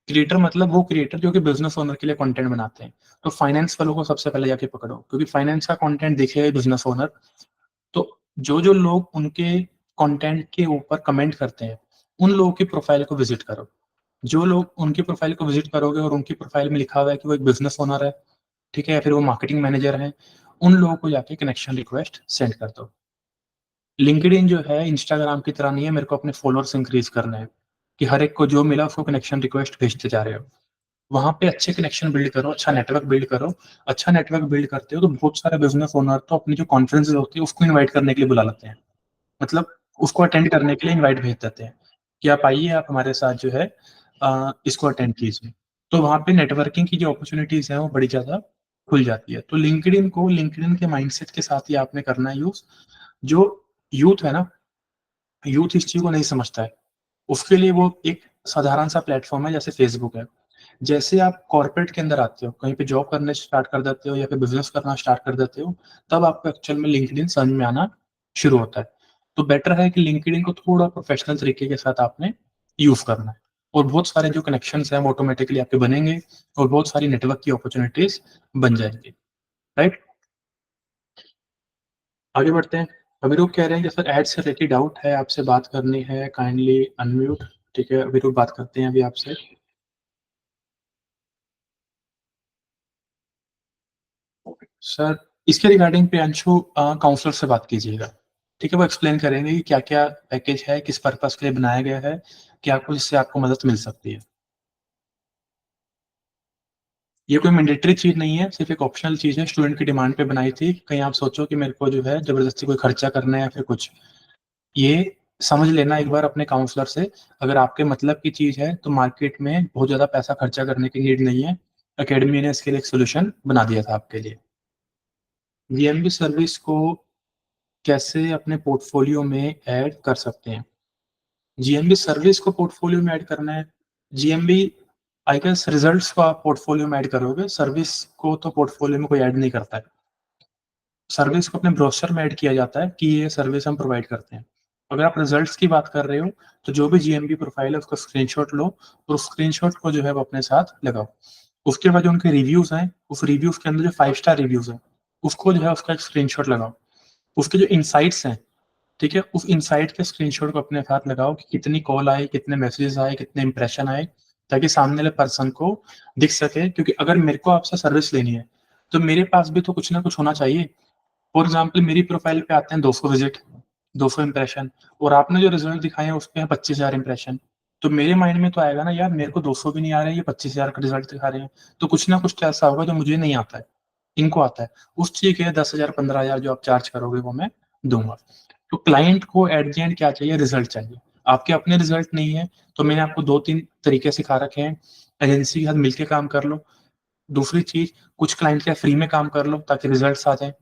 क्रिएटर मतलब वो क्रिएटर जो कि बिज़नेस ओनर के लिए कंटेंट बनाते हैं। तो फाइनेंस वालों को सबसे पहले जाके पकड़ो, क्योंकि फाइनेंस का कंटेंट देखेगा बिज़नेस ओनर, तो जो-जो लोग उनके कंटेंट के ऊपर कमेंट करते हैं, उन लोगों की प्रोफाइल को विज़िट करो। जो लोग उनकी प्रोफाइल को विज़िट करोगे और उनकी प्रोफाइल में लिखा हुआ है कि वो एक बिज़नेस ओनर है, ठीक है? या फिर वो मार्केटिंग मैनेजर हैं, उन लोगों को जाके कनेक्शन रिक्वेस्ट सेंड कर दो। लिंक्डइन जो है इंस्टाग्राम की तरह नहीं है, मेरे को अपने फॉलोअर्स इंक्रीज़ करने हैं, कि हर एक को जो मिला उसको कनेक्शन रिक्वेस्ट भेजते जा रहे हो। वहाँ पे अच्छे कनेक्शन बिल्ड करो, अच्छा नेटवर्क बिल्ड करो। अच्छा नेटवर्क बिल्ड करते हो तो बहुत सारे बिज़नेस ओनर तो अपनी जो कॉन्फ्रेंसेज़ होती है उसको इनवाइट करने के लिए बुला लेते हैं। मतलब उसको अटेंड करने के लिए इनवाइट भेज देते हैं, कि आप आइए, आप हमारे साथ जो है इसको अटेंड कीजिए। तो वहाँ पे नेटवर्किंग की जो अपॉर्च्युनिटीज़ हैं वो बड़ी ज़्यादा खुल जाती है। तो लिंक्डइन के माइंडसेट के साथ ही आपने करना है यूज़। जो यूथ है ना, यूथ इस चीज़ को नहीं समझता है। उसके लिए वो एक साधारण सा प्लेटफ़ॉर्म है जैसे फ़ेसबुक है। जैसे आप कॉर्पोरेट के अंदर आते हो, कहीं पे जॉब करने स्टार्ट कर देते हो या फिर बिज़नेस करना स्टार्ट कर देते हो, तब आपको एक्चुअल में लिंक्डइन समझ में आना शुरू होता है। तो बेटर है कि लिंक्डइन को थोड़ा प्रोफ़ेशनल तरीके के साथ आपने यूज़ करना है, और बहुत सारे जो कनेक्शंस हैं वो ऑटोमैटिकली आपके बनेंगे और बहुत सारी नेटवर्क की अपॉर्च्युनिटीज़ बन जाएँगी, राइट? आगे बढ़ते हैं। अभिरूप कह रहे हैं कि सर ऐड से रिलेटेड डाउट है, आपसे बात करनी है, काइंडली अनम्यूट। ठीक है, अभिरूप बात करते हैं अभी आपसे। सर, इसके रिगार्डिंग प्रियांशु काउंसलर से बात कीजिएगा। ठीक है, वो एक्सप्लेन करेंगे कि क्या-क्या पैकेज है, किस पर्पज़ के लिए बनाया गया है, क्या कुछ इससे आपको मदद मिल सकती है। ये कोई मैंडेटरी चीज़ नहीं है, सिर्फ़ एक ऑप्शनल चीज़ है, स्टूडेंट की डिमांड पे बनाई थी। कहीं आप सोचो कि मेरे को जो है ज़बरदस्ती कोई खर्चा करना है या फिर कुछ। ये समझ लेना एक बार अपने काउंसलर से, अगर आपके मतलब की चीज़ है, तो मार्केट में बहुत ज़्यादा पैसा खर्चा करने की नीड नहीं है। अकेडमी ने इसके लिए एक सॉल्यूशन बना दिया था आपके लिए। जीएमबी सर्विस को कैसे अपने पोर्टफोलियो में ऐड कर सकते हैं? जीएमबी सर्विस को पोर्टफोलियो में ऐड करना है। जीएमबी आई गेस रिजल्ट्स को आप पोर्टफोलियो में ऐड करोगे, सर्विस को तो पोर्टफोलियो में कोई ऐड नहीं करता है। सर्विस को अपने ब्रोशर में ऐड किया जाता है कि ये सर्विस हम प्रोवाइड करते हैं। अगर आप रिजल्ट्स की बात कर रहे हो, तो जो भी जीएमबी प्रोफाइल है उसका स्क्रीनशॉट लो और उस स्क्रीनशॉट को जो है वो अपने साथ लगाओ। उसके बाद जो उनके रिव्यूज़ हैं, उस रिव्यूज़ के अंदर जो 5 स्टार रिव्यूज़ हैं, उसको जो है उसका एक स्क्रीनशॉट लगाओ। उसके जो इनसाइट्स हैं, ठीक है? उस इनसाइट के स्क्रीनशॉट को अपने साथ लगाओ कि कितनी कॉल आई, कितने मैसेजेस आए, कितने इंप्रेशन आए, ताकि सामने वाले पर्सन को दिख सके, क्योंकि अगर मेरे को आपसे सर्विस लेनी है, तो मेरे पास भी तो कुछ ना कुछ होना चाहिए। फॉर एग्ज़ाम्पल मेरी प्रोफ़ाइल पे आते हैं 200 विज़िट, 200 इंप्रेशन, और आपने जो रिज़ल्ट दिखाए हैं उसपे हैं 25,000 इंप्रेशन। तो मेरे माइंड में तो आएगा ना यार, मेरे को 200 भी नहीं आ रहे हैं, ये 25,000 का रिजल्ट दिखा रहे हैं, तो कुछ ना कुछ तो ऐसा होगा जो मुझे नहीं आता है, इनको आता है। उस चीज के 10,000 15,000 जो आप चार्ज करोगे वो मैं दूंगा। तो क्लाइंट को एट द एंड क्या चाहिए? रिजल्ट चाहिए। आपके अपने रिजल्ट नहीं है तो मैंने आपको 2-3 तरीके सिखा रखे हैं। एजेंसी के साथ मिलकर काम कर लो। दूसरी चीज, कुछ क्लाइंट के फ्री में काम कर लो ताकि रिजल्ट्स आ जाए।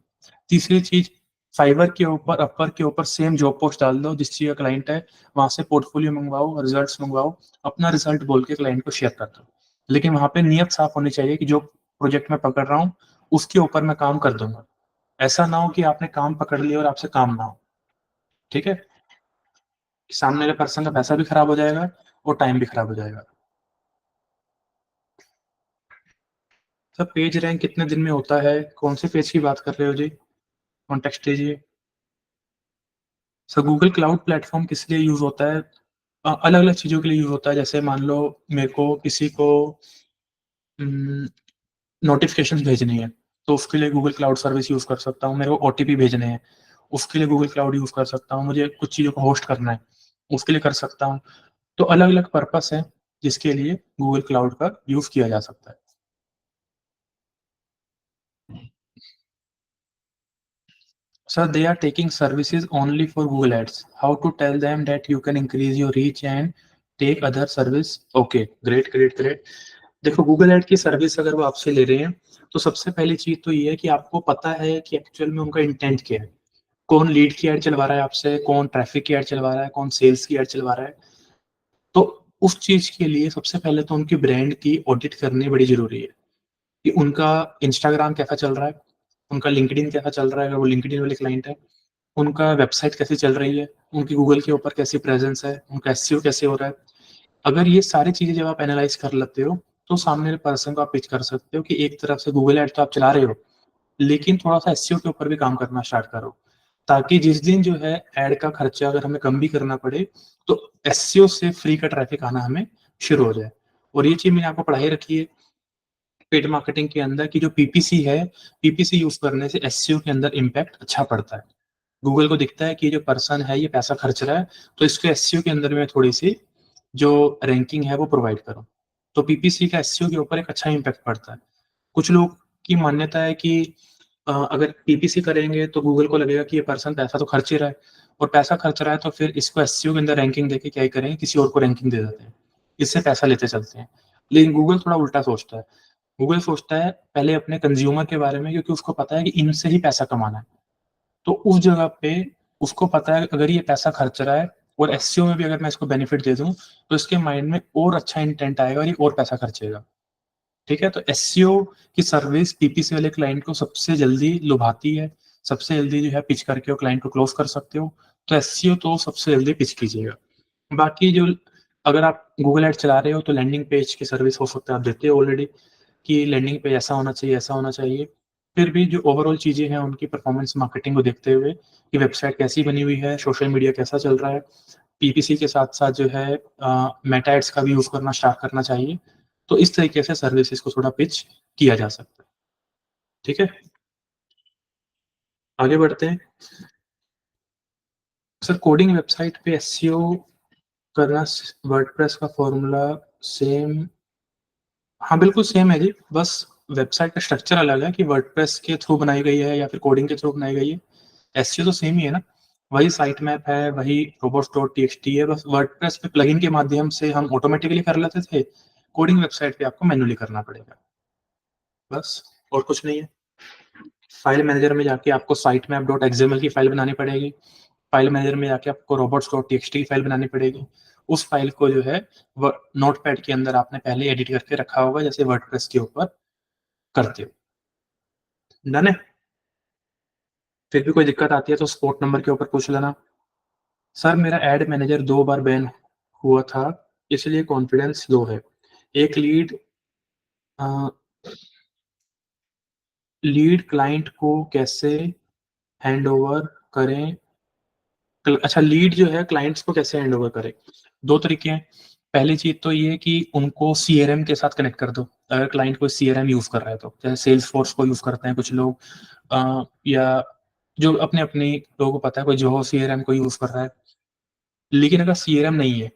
तीसरी चीज, फाइवर के ऊपर, अपवर के ऊपर सेम जॉब पोस्ट डाल दो जिस चीज का क्लाइंट है, वहां से पोर्टफोलियो मंगवाओ, रिजल्ट्स मंगवाओ, अपना रिजल्ट बोल के क्लाइंट को शेयर कर दो। लेकिन वहां पे नियत साफ होनी चाहिए कि जो प्रोजेक्ट मैं पकड़ रहा हूँ उसके ऊपर मैं काम कर दूंगा। ऐसा ना हो कि आपने काम पकड़ लिया और आपसे काम ना हो। ठीक है? सामने वाले पर्सन का पैसा भी खराब हो जाएगा और टाइम भी खराब हो जाएगा। सर पेज रैंक कितने दिन में होता है? कौन से पेज की बात कर रहे हो जी? कॉन्टेक्स्ट दीजिए। सर गूगल क्लाउड प्लेटफॉर्म किस लिए यूज होता है? अलग अलग चीजों के लिए यूज होता है। जैसे मान लो मेरे को किसी को नोटिफिकेशन भेजनी है तो उसके लिए गूगल क्लाउड सर्विस यूज कर सकता हूँ। मेरे को ओटीपी भेजने हैं उसके लिए गूगल क्लाउड यूज कर सकता हूँ। मुझे कुछ चीजों को होस्ट करना है उसके लिए कर सकता हूँ। तो अलग अलग पर्पस है जिसके लिए गूगल क्लाउड का यूज किया जा सकता है। Sir they are taking services only for Google ads, how to tell them that you can increase your reach and take other service? Okay, great great great. देखो गूगल एड की सर्विस अगर वो आपसे ले रहे हैं तो सबसे पहली चीज तो ये है कि आपको पता है कि एक्चुअल में उनका इंटेंट क्या है। कौन लीड की एड चलवा रहा है आपसे, कौन ट्रैफिक की एड चलवा रहा है, कौन सेल्स की एड चलवा रहा है। तो उस चीज के लिए सबसे पहले तो उनकी ब्रांड की ऑडिट करनी बड़ी जरूरी है कि उनका इंस्टाग्राम कैसा चल रहा है, उनका लिंक्डइन कैसा चल रहा है अगर वो लिंक्डइन वाले क्लाइंट है, उनका वेबसाइट कैसी चल रही है, उनकी गूगल के ऊपर कैसी प्रेजेंस है, उनका एसईओ कैसे हो रहा है। अगर ये सारी चीजें जब आप एनालाइज कर लेते हो तो सामने वाले पर्सन को आप पिच कर सकते हो कि एक तरफ से गूगल एड तो आप चला रहे हो लेकिन थोड़ा सा एसईओ के ऊपर भी काम करना स्टार्ट करो, ताकि जिस दिन जो है एड का खर्चा अगर हमें कम भी करना पड़े तो एसईओ से फ्री का ट्रैफिक आना हमें शुरू हो जाए। और ये चीज मैंने आपको पढ़ाई रखी है पेड मार्केटिंग के अंदर की जो पीपीसी है, पीपीसी यूज करने से एसईओ के अंदर इम्पैक्ट अच्छा पड़ता है। गूगल को दिखता है कि जो पर्सन है ये पैसा खर्च रहा है तो इसके एसईओ के अंदर में थोड़ी सी जो रैंकिंग है वो प्रोवाइड करो। तो पीपीसी का एसईओ के ऊपर एक अच्छा इम्पैक्ट पड़ता है। कुछ लोग की मान्यता है कि अगर पीपीसी करेंगे तो गूगल को लगेगा कि ये पर्सन पैसा तो खर्च ही रहा है और पैसा खर्च रहा है तो फिर इसको एसईओ के अंदर रैंकिंग देके क्या ही करेंगे, किसी और को रैंकिंग दे देते हैं, इससे पैसा लेते चलते हैं। लेकिन गूगल थोड़ा उल्टा सोचता है। गूगल सोचता है पहले अपने कंज्यूमर के बारे में क्योंकि उसको पता है कि इनसे ही पैसा कमाना है। तो उस जगह पे उसको पता है अगर ये पैसा खर्च रहा है और एसईओ में भी अगर मैं इसको बेनिफिट दे दूं तो इसके माइंड में और अच्छा इंटेंट आएगा और ये और पैसा खर्चेगा। ठीक है? तो एसईओ की सर्विस पीपीसी वाले क्लाइंट को सबसे जल्दी लुभाती है, सबसे जल्दी जो है पिच करके वो क्लाइंट को क्लोज कर सकते हो। तो एसईओ तो सबसे जल्दी पिच कीजिएगा। बाकी जो अगर आप गूगल एड चला रहे हो तो लैंडिंग पेज की सर्विस हो सकता है आप देते हो ऑलरेडी कि लैंडिंग पेज ऐसा होना चाहिए, ऐसा होना चाहिए। फिर भी जो ओवरऑल चीजें हैं उनकी परफॉर्मेंस मार्केटिंग को देखते हुए कि वेबसाइट कैसी बनी हुई है, सोशल मीडिया कैसा चल रहा है, पीपीसी के साथ साथ जो है मेटा एड्स का भी यूज करना स्टार्ट करना चाहिए। तो इस तरीके से सर्विसेज को थोड़ा पिच किया जा सकता है। ठीक है? आगे बढ़ते हैं। सर कोडिंग वेबसाइट पे एसईओ करना वर्डप्रेस का फॉर्मूला सेम? हाँ बिल्कुल सेम है जी, बस वेबसाइट का स्ट्रक्चर अलग है कि वर्डप्रेस के थ्रू बनाई गई है या फिर कोडिंग के थ्रू बनाई गई है। एसईओ तो सेम ही है ना। वही साइट मैप है, वही रोबोट्स डॉट टीएक्सटी है, बस वर्डप्रेस पे प्लगइन के माध्यम से हम ऑटोमेटिकली कर लेते थे, कोडिंग वेबसाइट पे आपको मैन्युअली करना पड़ेगा। बस, और कुछ नहीं है। फाइल मैनेजर में जाके आपको साइट मैप डॉट एक्सएमएल की फाइल बनानी पड़ेगी। फाइल मैनेजर में जाके आपको रोबोट्स डॉट टीएक्सटी की फाइल बनानी पड़ेगी। उस फाइल को जो है नोटपैड के अंदर आपने पहले एडिट करके रखा होगा जैसे वर्डप्रेस के ऊपर करते हो। डन है? फिर भी कोई दिक्कत आती है तो सपोर्ट नंबर के ऊपर पूछ लेना। सर मेरा एड मैनेजर 2 बार बैन हुआ था इसलिए कॉन्फिडेंस लो है। एक लीड क्लाइंट को कैसे हैंड ओवर करें? अच्छा, लीड जो है क्लाइंट्स को कैसे हैंड ओवर करें? दो तरीके हैं। पहली चीज तो ये कि उनको सीआरएम के साथ कनेक्ट कर दो। अगर क्लाइंट कोई सीआरएम यूज कर रहा है तो जैसे सेल्स फोर्स को यूज करते हैं कुछ लोग, या जो अपने अपने लोगों को पता है कोई जो सीआरएम को यूज कर रहा है। लेकिन अगर सीआरएम नहीं है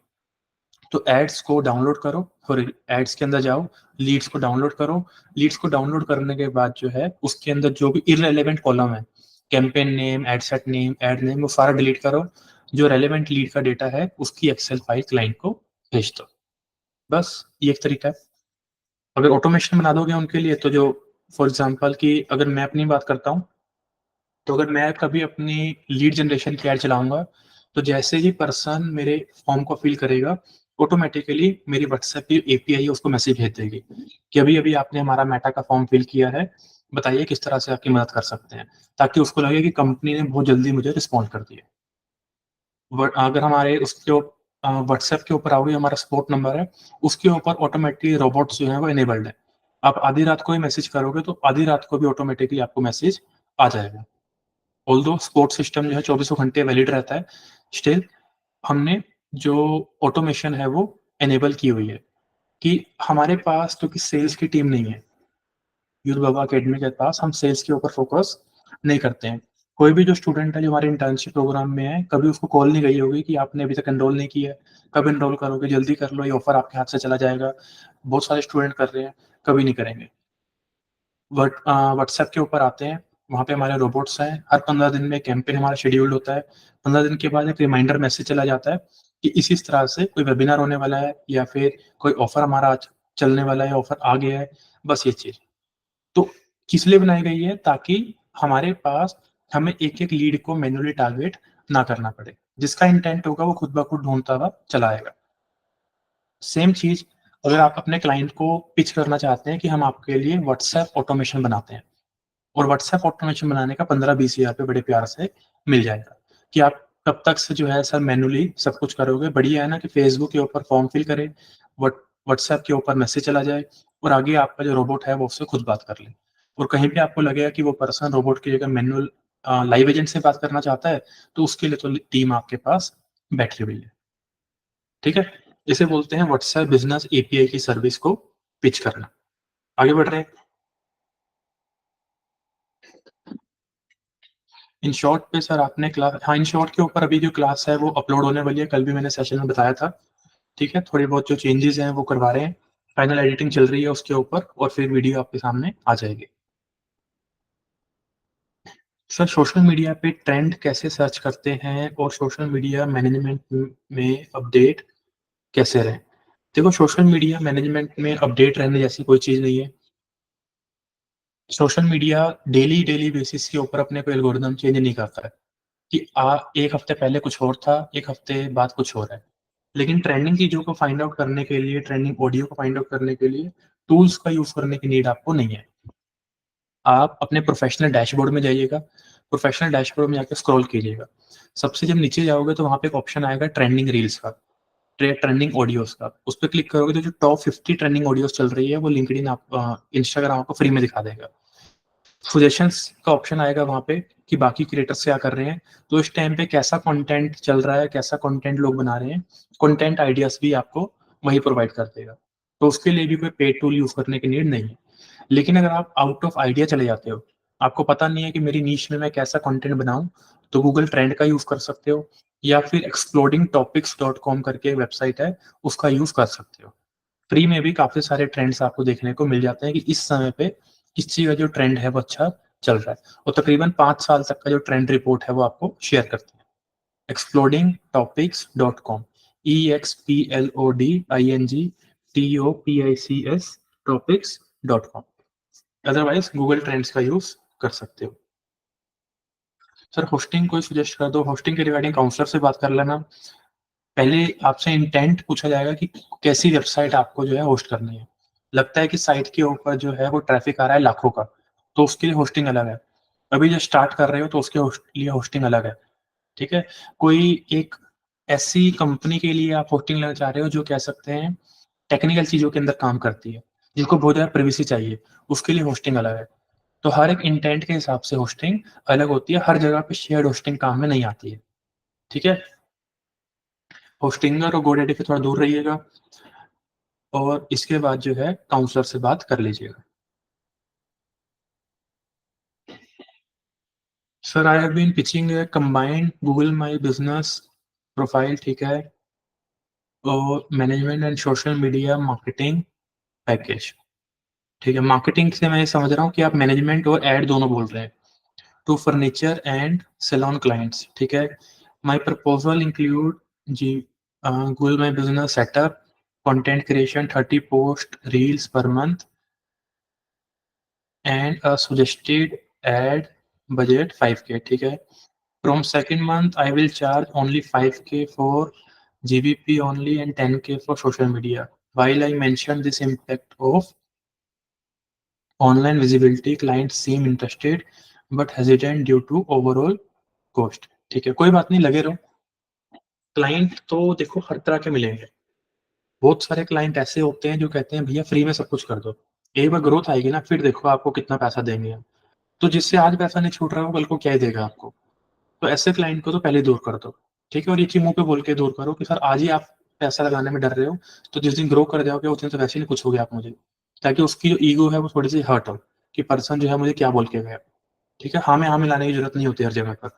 तो एड्स को डाउनलोड करो और एड्स के अंदर जाओ, लीड्स को डाउनलोड करो। लीड्स को डाउनलोड करने के बाद जो है उसके अंदर जो भी इररिलेवेंट कॉलम है, campaign name, ad set name, ad name, वो सारा डिलीट करो। जो रेलेवेंट लीड का डेटा है उसकी एक्सेल फाइल क्लाइंट को भेज दो। बस ये एक तरीका है। अगर ऑटोमेशन बना दोगे उनके लिए तो जो फॉर एग्जांपल कि अगर मैं अपनी बात करता हूँ, तो अगर मैं कभी अपनी लीड जनरेशन की ऐड चलाऊँगा, तो जैसे ही पर्सन मेरे फॉर्म को फिल करेगा, ऑटोमैटिकली मेरी व्हाट्सएप की एपीआई है उसको मैसेज भेज देगी कि अभी-अभी आपने हमारा मेटा का फॉर्म फिल किया है, बताइए किस तरह से आपकी मदद कर सकते हैं। ताकि उसको लगे कि कंपनी ने बहुत जल्दी मुझे रिस्पॉन्ड कर दिया। अगर हमारे उसके व्हाट्सएप के ऊपर आओगे, हमारा सपोर्ट नंबर है, उसके ऊपर ऑटोमेटिकली रोबोट्स जो हैं वो इनेबल्ड है। आप आधी रात को ही मैसेज करोगे तो आधी रात को भी ऑटोमेटिकली आपको मैसेज आ जाएगा। ऑल्दो सपोर्ट सिस्टम जो है चौबीसों घंटे वैलिड रहता है, स्टिल हमने जो ऑटोमेशन है वो इनेबल की हुई है कि हमारे पास क्योंकि सेल्स की टीम नहीं है, यूथ बाबा अकेडमी के पास हम सेल्स के ऊपर फोकस नहीं करते हैं। कोई भी जो स्टूडेंट है जो हमारे इंटर्नशिप प्रोग्राम में है, कभी उसको कॉल नहीं गई होगी कि आपने अभी तक एनरोल नहीं किया है, कब एनरोल करोगे? जल्दी कर लो, ये ऑफर आपके हाथ से चला जाएगा। बहुत सारे स्टूडेंट कर रहे हैं, कभी नहीं करेंगे। व्हाट्सएप के ऊपर आते हैं, वहाँ पे हमारे रोबोट्स हैं, हर 15 दिन में कैंपेन हमारा शेड्यूल्ड होता है। 15 दिन के बाद एक रिमाइंडर मैसेज चला जाता है कि इस तरह से कोई वेबिनार होने वाला है या फिर कोई ऑफर हमारा आज चलने वाला है, ऑफर आ गया है, बस ये चीज़। तो किस लिए बनाई गई है? ताकि हमारे पास हमें एक-एक लीड को मैन्युअली टारगेट ना करना पड़े। जिसका इंटेंट होगा वो खुद ब खुद ढूँढता हुआ चला आएगा। सेम चीज़ अगर आप अपने क्लाइंट को पिच करना चाहते हैं कि हम आपके लिए व्हाट्सएप ऑटोमेशन बनाते हैं और व्हाट्सएप ऑटोमेशन बनाने का 15-20 हज़ार रुपए बड़े प्यार से मिल जाएगा कि आप कब तक से जो है सर मैन्युअली सब कुछ करोगे। बढ़िया है ना कि फेसबुक के ऊपर फॉर्म फिल करें, व्हाट्सएप के ऊपर मैसेज चला जाए और आगे आपका जो रोबोट है वो उससे खुद बात कर ले। और कहीं पे आपको लगेगा कि वो पर्सन रोबोट की जगह मैनुअल लाइव एजेंट से बात करना चाहता है, तो उसके लिए तो टीम आपके पास बैठी हुई है। ठीक है? इसे बोलते हैं व्हाट्सएप बिज़नेस एपीआई की सर्विस को पिच करना। आगे बढ़ रहे हैं। इन शॉर्ट पे सर आपने इन शॉर्ट के ऊपर अभी जो क्लास है वो अपलोड होने वाली है, कल भी मैंने सेशन में बताया था। ठीक है? थोड़ी बहुत जो चेंजेज़ हैं वो करवा रहे हैं। फाइनल एडिटिंग चल रही है उसके ऊपर और फिर वीडियो आपके सामने आ जाएगी। सर सोशल मीडिया पे ट्रेंड कैसे सर्च करते हैं और सोशल मीडिया मैनेजमेंट में अपडेट कैसे रहें? देखो सोशल मीडिया मैनेजमेंट में अपडेट रहने जैसी कोई चीज़ नहीं है। सोशल मीडिया डेली बेसिस के ऊपर अपने को एल्गोरिदम चेंज नहीं करता है कि 1 हफ्ते पहले कुछ और था, 1 हफ्ते बाद कुछ और है। लेकिन ट्रेंडिंग चीज़ों को फाइंड आउट करने के लिए, ट्रेंडिंग ऑडियो को फाइंड आउट करने के लिए टूल्स का यूज़ करने की नीड आपको नहीं है। आप अपने प्रोफ़ेशनल डैशबोर्ड में जाइएगा, प्रोफ़ेशनल डैशबोर्ड में जाके स्क्रॉल कीजिएगा। सबसे जब नीचे जाओगे तो वहाँ पे एक ऑप्शन आएगा ट्रेंडिंग रील्स का, ट्रेंडिंग ऑडियोज़ का। उस पे क्लिक करोगे तो जो टॉप 50 ट्रेंडिंग ऑडियोज़ चल रही है वो लिंक्डइन इंस्टाग्राम आपको फ्री में दिखा देगा। सजेशंस का ऑप्शन आएगा वहाँ पे कि बाकी क्रिएटर्स क्या कर रहे हैं, तो इस टाइम पे कैसा कंटेंट चल रहा है, कैसा कंटेंट लोग बना रहे हैं, कंटेंट आइडियाज़ भी आपको वही प्रोवाइड कर देगा। तो उसके लिए भी कोई पेड टूल यूज़ करने की नीड नहीं है। लेकिन अगर आप आउट ऑफ आइडिया चले जाते हो, आपको पता नहीं है कि मेरी नीश में मैं कैसा कंटेंट बनाऊँ, तो गूगल ट्रेंड का यूज़ कर सकते हो या फिर explodingtopics.com करके एक वेबसाइट है, उसका यूज़ कर सकते हो। फ्री में भी काफ़ी सारे ट्रेंड्स आपको देखने को मिल जाते हैं कि इस समय पे किस चीज़ का जो ट्रेंड है वो अच्छा चल रहा है और तकरीबन 5 साल तक का जो ट्रेंड रिपोर्ट है वो आपको शेयर करते हैं। explodingtopics.com EXPLODINGTOPICS topics.com otherwise Google trends का यूज़ कर सकते हो। सर होस्टिंग कोई सजेस्ट कर दो, होस्टिंग के रिगार्डिंग काउंसलर से बात कर लेना। पहले आपसे इंटेंट पूछा जाएगा कि कैसी वेबसाइट आपको जो है होस्ट करनी है। लगता है कि साइट के ऊपर जो है वो ट्रैफ़िक आ रहा है लाखों का, तो उसके लिए होस्टिंग अलग है। अभी जो स्टार्ट कर रहे हो तो उसके लिए होस्टिंग अलग है, ठीक है? कोई एक ऐसी कंपनी के लिए आप होस्टिंग लेना चाह रहे हो जो कह सकते हैं टेक्निकल चीज़ों के अंदर काम करती है, जिसको बहुत ज़्यादा प्राइवेसी चाहिए, उसके लिए होस्टिंग अलग है। तो हर एक इंटेंट के हिसाब से होस्टिंग अलग होती है, हर जगह पे शेयर्ड होस्टिंग काम में नहीं आती है, ठीक है? होस्टिंगर और गोडैडी से थोड़ा दूर रहिएगा और इसके बाद जो है काउंसलर से बात कर लीजिएगा। Sir I have been pitching a combined Google my business profile ठीक है। और management and social media marketing package, ठीक है। मार्केटिंग से मैं ये समझ रहा हूँ कि आप मैनेजमेंट और एड दोनों बोल रहे हैं। To furniture and salon clients, ठीक है। माय प्रपोजल इंक्लूड जी Google my business setup, content creation 30 post reels per month and a suggested ad budget 5K, ठीक है। From second month I will charge only 5K for GBP only and 10K for social media. While I mentioned this impact of online visibility, clients seem interested but hesitant due to overall cost, ठीक है। कोई बात नहीं, लगे रहो। क्लाइंट तो देखो हर तरह के मिलेंगे। बहुत सारे क्लाइंट ऐसे होते हैं जो कहते हैं भैया फ्री में सब कुछ कर दो, एक बार ग्रोथ आएगी ना फिर देखो आपको कितना पैसा देंगे हम। तो जिससे आज पैसा नहीं छूट रहा हो कल को क्या ही देगा आपको। तो ऐसे क्लाइंट को तो पहले दूर कर दो, ठीक है। और ये चीज मुंह पे बोल के दूर करो कि सर आज ही आप पैसा लगाने में डर रहे हो, तो जिस दिन ग्रो कर जाओगे उस दिन तो वैसे ही नहीं पूछोगे आप मुझे, ताकि उसकी जो ईगो है वो थोड़ी सी हर्ट हो कि पर्सन जो है मुझे क्या बोल के गया, ठीक है। हाँ में हाँ मिलाने की जरूरत नहीं होती हर जगह पर।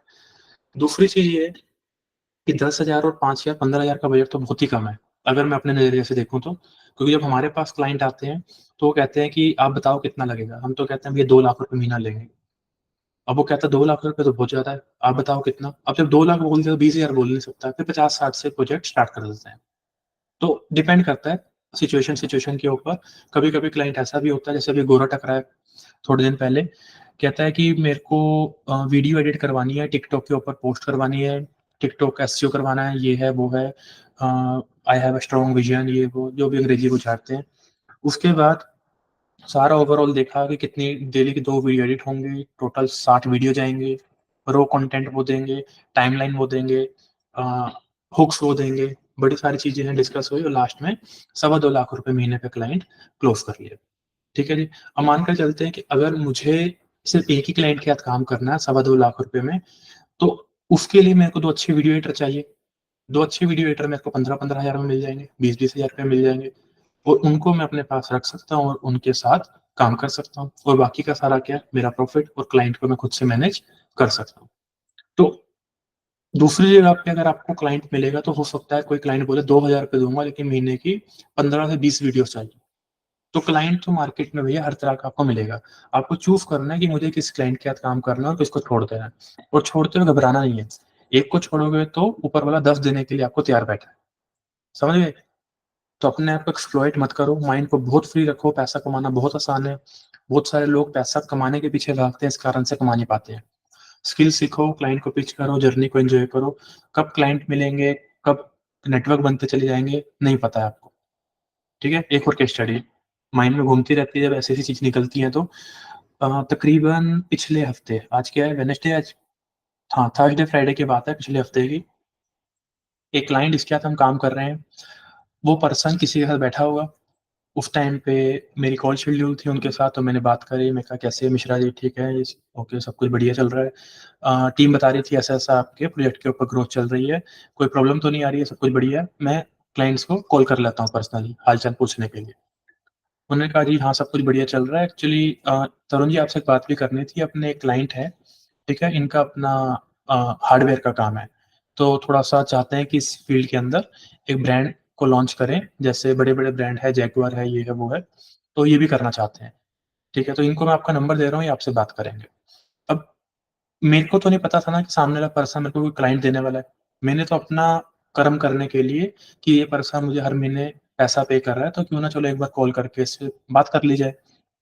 दूसरी चीज ये है कि 10,000 और 5 या 15,000 का बजट तो बहुत ही कम है, अगर मैं अपने नजरिए से देखूं तो। क्योंकि जब हमारे पास क्लाइंट आते हैं तो वो कहते हैं कि आप बताओ कितना लगेगा, हम तो कहते हैं भैया 2 लाख रुपए महीना लेंगे। अब वो कहता है 2 लाख रुपए तो बहुत ज्यादा है, आप बताओ कितना। अब जब 2 लाख बोलते हैं तो 20,000 बोल नहीं सकता, फिर 50-60 से प्रोजेक्ट स्टार्ट कर देते हैं। तो डिपेंड करता है सिचुएशन सिचुएशन के ऊपर। कभी कभी क्लाइंट ऐसा भी होता है, जैसे अभी गोरा टकरा है थोड़े दिन पहले, कहता है कि मेरे को वीडियो एडिट करवानी है, टिकटॉक के ऊपर पोस्ट करवानी है, टिकटॉक एसईओ करवाना है, ये है वो है, I have a strong vision, ये वो जो भी अंग्रेजी को झाड़ते हैं। उसके बाद सारा ओवरऑल देखा कि कितनी डेली की 2 वीडियो एडिट होंगे, टोटल 60 वीडियो जाएंगे, रो कंटेंट वो देंगे, टाइमलाइन वो देंगे, हुक्स वो देंगे, बड़ी सारी चीजें हैं डिस्कस हुई और लास्ट में 2.25 लाख रुपए महीने पे क्लाइंट क्लोज कर लिया, ठीक है जी। अब मानकर चलते हैं कि अगर मुझे सिर्फ एक ही क्लाइंट के साथ काम करना है 2.25 लाख रुपए में, तो उसके लिए मेरे को 2 अच्छे वीडियो एडिटर चाहिए। 2 अच्छे वीडियो एडिटर मेरे को 15-15 हज़ार में मिल जाएंगे, 20-20 हज़ार रुपये मिल जाएंगे, और उनको मैं अपने पास रख सकता हूँ और उनके साथ काम कर सकता हूँ, और बाकी का सारा क्या मेरा प्रॉफिट और क्लाइंट को मैं खुद से मैनेज कर सकता हूँ। तो दूसरी जगह पे अगर आपको क्लाइंट मिलेगा तो हो सकता है कोई क्लाइंट बोले 2,000 रुपये दूंगा लेकिन महीने की 15 से 20 वीडियो चाहिए। तो क्लाइंट तो मार्केट में भैया हर तरह का आपको मिलेगा। आपको चूज करना है कि मुझे किस क्लाइंट के साथ काम करना है और किसको छोड़ देना है, और छोड़ते हुए घबराना नहीं है। एक को छोड़ोगे तो ऊपर वाला 10 देने के लिए आपको तैयार बैठा है, समझ गए। तो अपने आप को एक्सप्लॉइट मत करो, माइंड को बहुत फ्री रखो। पैसा कमाना बहुत आसान है। बहुत सारे लोग पैसा कमाने के पीछे भागते हैं, इस कारण से कमा नहीं पाते हैं। स्किल सीखो, क्लाइंट को पिच करो, जर्नी को एंजॉय करो। कब क्लाइंट मिलेंगे, कब नेटवर्क बनते चले जाएंगे नहीं पता है आपको, ठीक है। एक और केस स्टडी माइंड में घूमती रहती है जब ऐसी ऐसी चीज निकलती है तो तकरीबन पिछले हफ्ते, आज क्या है वेनेसडे आज, हाँ थर्सडे फ्राइडे की बात है पिछले हफ्ते की। एक क्लाइंट इसके साथ हम काम कर रहे हैं, वो पर्सन किसी के साथ बैठा होगा। उस टाइम पे मेरी कॉल शेड्यूल थी उनके साथ, तो मैंने बात करी, मैं कहा कैसे हैं मिश्रा जी, ठीक है ओके सब कुछ बढ़िया चल रहा है। टीम बता रही थी ऐसा ऐसा आपके प्रोजेक्ट के ऊपर ग्रोथ चल रही है, कोई प्रॉब्लम तो नहीं आ रही है, सब कुछ बढ़िया है। मैं क्लाइंट्स को कॉल कर लेता हूँ पर्सनली हालचाल पूछने के लिए। उन्होंने कहा जी हाँ सब कुछ बढ़िया चल रहा है। एक्चुअली तरुण जी आपसे एक बात भी करनी थी, अपने एक क्लाइंट है, ठीक है, इनका अपना हार्डवेयर का काम है, तो थोड़ा सा चाहते हैं कि इस फील्ड के अंदर एक ब्रांड को लॉन्च करें, जैसे बड़े बड़े ब्रांड है, जैगुआर है, ये है वो है, तो ये भी करना चाहते हैं, ठीक है। तो इनको मैं आपका नंबर दे रहा हूँ, ये आपसे बात करेंगे। अब मेरे को तो नहीं पता था ना कि सामने वाला पर्सन मेरे को कोई क्लाइंट देने वाला है। मैंने तो अपना कर्म करने के लिए कि ये पर्सन मुझे हर महीने पैसा पे कर रहा है, तो क्यों ना चलो एक बार कॉल करके इससे बात कर ली जाए,